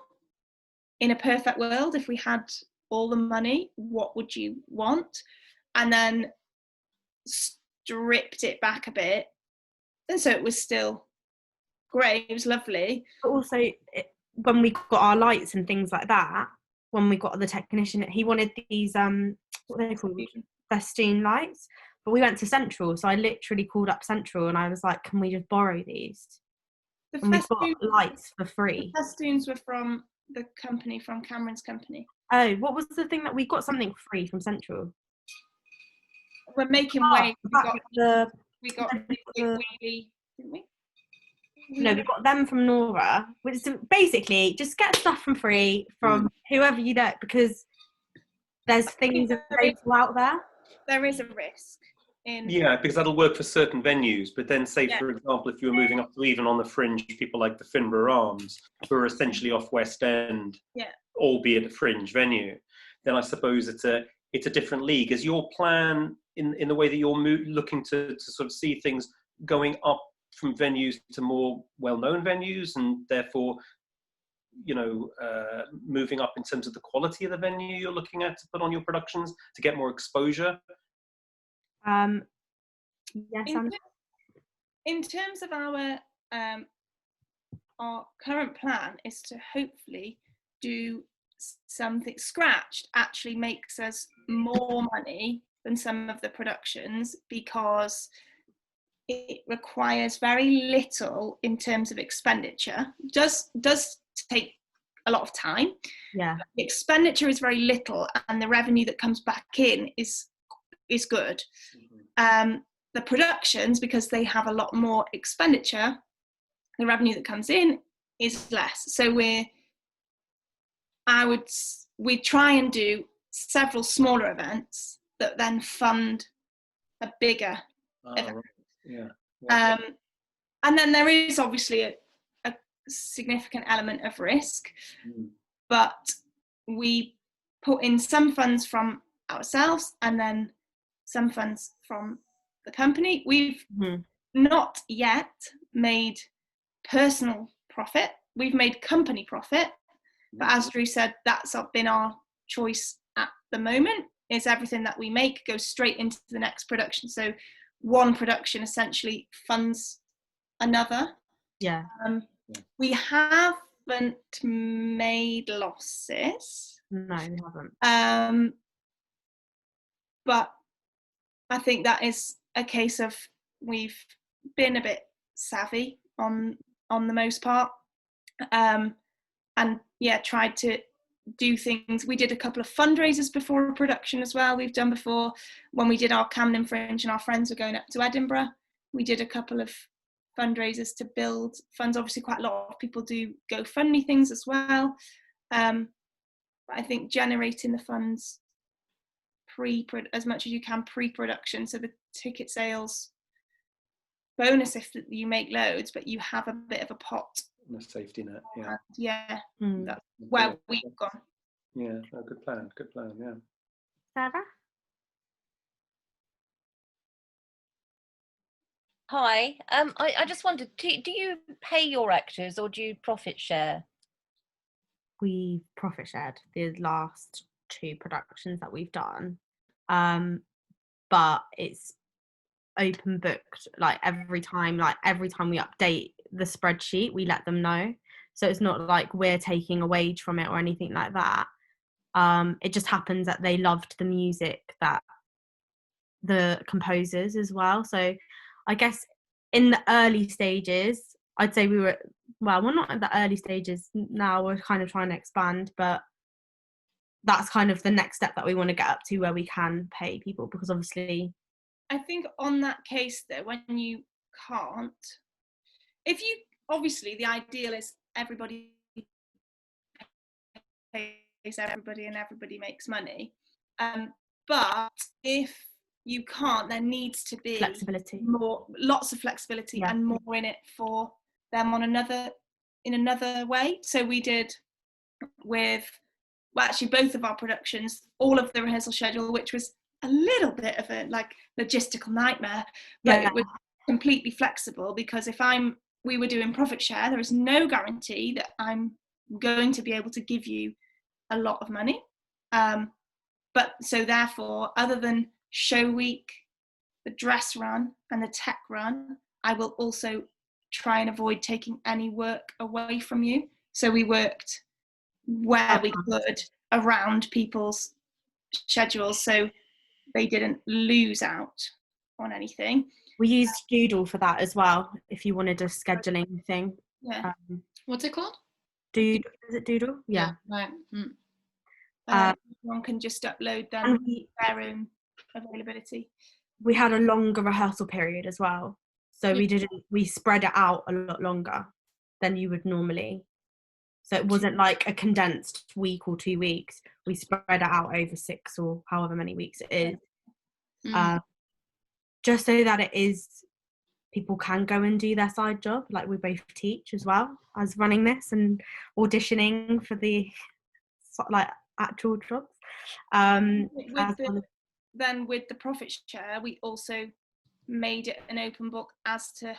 Speaker 3: In a perfect world, if we had all the money, what would you want? And then stripped it back a bit. And so it was still great, it was lovely.
Speaker 2: But also, when we got our lights and things like that, when we got the technician, he wanted these, what are they called? Festoon lights. But we went to Central, so I literally called up Central and I was like, can we just borrow these? And we got lights for free.
Speaker 3: The festoons were from the company, from Cameron's company.
Speaker 2: Oh, what was the thing that we got something free from Central?
Speaker 3: We're making way. We got really, didn't we?
Speaker 2: No, we got them from Nora, which is basically just get stuff from free from whoever you know, because there's things available out there.
Speaker 3: There is a risk.
Speaker 5: Yeah, because that'll work for certain venues, but then say, for example, if you were moving up to even on the fringe, people like the Finborough Arms, who are essentially off West End, albeit a fringe venue, then I suppose it's a different league. Is your plan in the way that you're looking to sort of see things going up from venues to more well-known venues, and therefore, moving up in terms of the quality of the venue you're looking at to put on your productions to get more exposure?
Speaker 2: Yes.
Speaker 3: In terms of our current plan is to hopefully do something. Scratched actually makes us more money than some of the productions because it requires very little in terms of expenditure. Does take a lot of time.
Speaker 2: Yeah.
Speaker 3: The expenditure is very little, and the revenue that comes back in is good. The productions, because they have a lot more expenditure, the revenue that comes in is less. So we try and do several smaller events that then fund a bigger event.
Speaker 5: Yeah.
Speaker 3: And then there is obviously a significant element of risk, but we put in some funds from ourselves and then some funds from the company. We've not yet made personal profit. We've made company profit, but as Drou said, that's been our choice at the moment. Is everything that we make goes straight into the next production. So one production essentially funds another.
Speaker 2: Yeah.
Speaker 3: We haven't made losses.
Speaker 2: No, we haven't.
Speaker 3: But I think that is a case of we've been a bit savvy on the most part, and tried to do things. We did a couple of fundraisers before a production as well. We've done before when we did our Camden Fringe and our friends were going up to Edinburgh. We did a couple of fundraisers to build funds. Obviously, quite a lot of people do GoFundMe things as well. But I think generating the funds as much as you can pre-production, so the ticket sales bonus if you make loads, but you have a bit of a pot.
Speaker 5: A safety net,
Speaker 3: that's where we've gone.
Speaker 5: Yeah, good plan, yeah.
Speaker 2: Sarah?
Speaker 6: Hi, I just wondered, do you pay your actors or do you profit share?
Speaker 2: We profit shared the last 2 productions that we've done, but it's open booked. Like every time we update the spreadsheet, we let them know. So it's not like we're taking a wage from it or anything like that. It just happens that they loved the music, that the composers as well. So I guess in the early stages, I'd say we're not at the early stages now, we're kind of trying to expand, but that's kind of the next step that we want to get up to, where we can pay people, because obviously
Speaker 3: I think on that case though, when you can't, if you, obviously the ideal is everybody pays everybody and everybody makes money, but if you can't, there needs to be
Speaker 2: flexibility,
Speaker 3: lots of flexibility, and more in it for them in another way. So we did with, well, actually both of our productions, all of the rehearsal schedule, which was a little bit of a like logistical nightmare, but it was completely flexible, because if we were doing profit share, there is no guarantee that I'm going to be able to give you a lot of money. But so therefore, other than show week, the dress run and the tech run, I will also try and avoid taking any work away from you. So we worked where we could around people's schedules, so they didn't lose out on anything.
Speaker 2: We used Doodle for that as well, if you wanted a scheduling thing.
Speaker 3: Yeah.
Speaker 1: What's it called?
Speaker 2: Is it Doodle? Yeah.
Speaker 1: Right.
Speaker 3: One can just upload them their own availability.
Speaker 2: We had a longer rehearsal period as well, so we spread it out a lot longer than you would normally. So it wasn't like a condensed week or 2 weeks. We spread it out over 6 or however many weeks it is, just so that it is, people can go and do their side job. Like, we both teach as well as running this and auditioning for the like actual jobs.
Speaker 3: Then with the profit share, we also made it an open book as to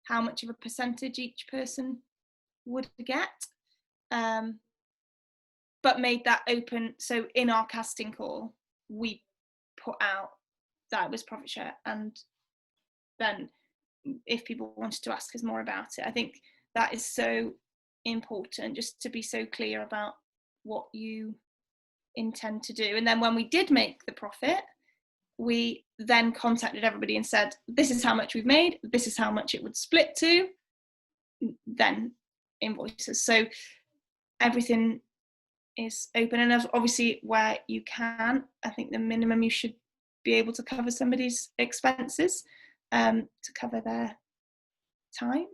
Speaker 3: how much of a percentage each person would get, but made that open. So in our casting call, we put out that it was profit share, and then if people wanted to ask us more about it, I think that is so important, just to be so clear about what you intend to do. And then when we did make the profit, we then contacted everybody and said, this is how much we've made, this is how much it would split to, then invoices. So everything is open, and obviously where you can, I think the minimum you should be able to cover somebody's expenses, to cover their time.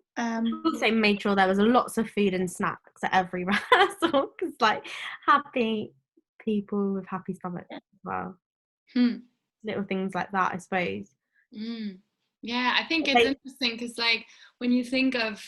Speaker 2: Also made sure there was lots of food and snacks at every rehearsal, because like happy people with happy stomachs as well. Little things like that, I suppose.
Speaker 1: Yeah, I think it's interesting, because like when you think of,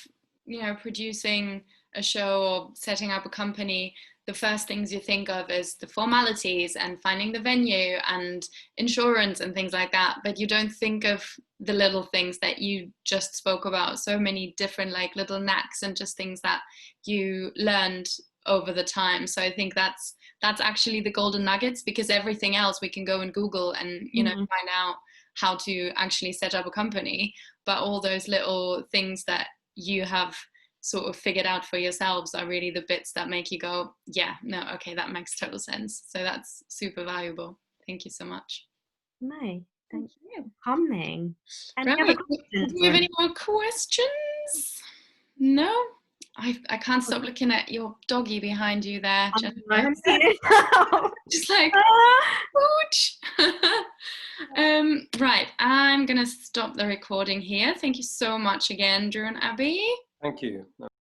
Speaker 1: you know, producing a show or setting up a company, the first things you think of is the formalities and finding the venue and insurance and things like that, but you don't think of the little things that you just spoke about. So many different like little knacks and just things that you learned over the time. So I think that's actually the golden nuggets, because everything else we can go and Google and, you know, find out how to actually set up a company, but all those little things that you have sort of figured out for yourselves are really the bits that make you go, yeah, no, okay, that makes total sense. So that's super valuable. Thank you so much.
Speaker 2: No, thank you for coming.
Speaker 1: Right. Do we have any more questions? No? I can't stop looking at your doggy behind you there. Just like, pooch. Right, I'm going to stop the recording here. Thank you so much again, Drou and Abby.
Speaker 5: Thank you.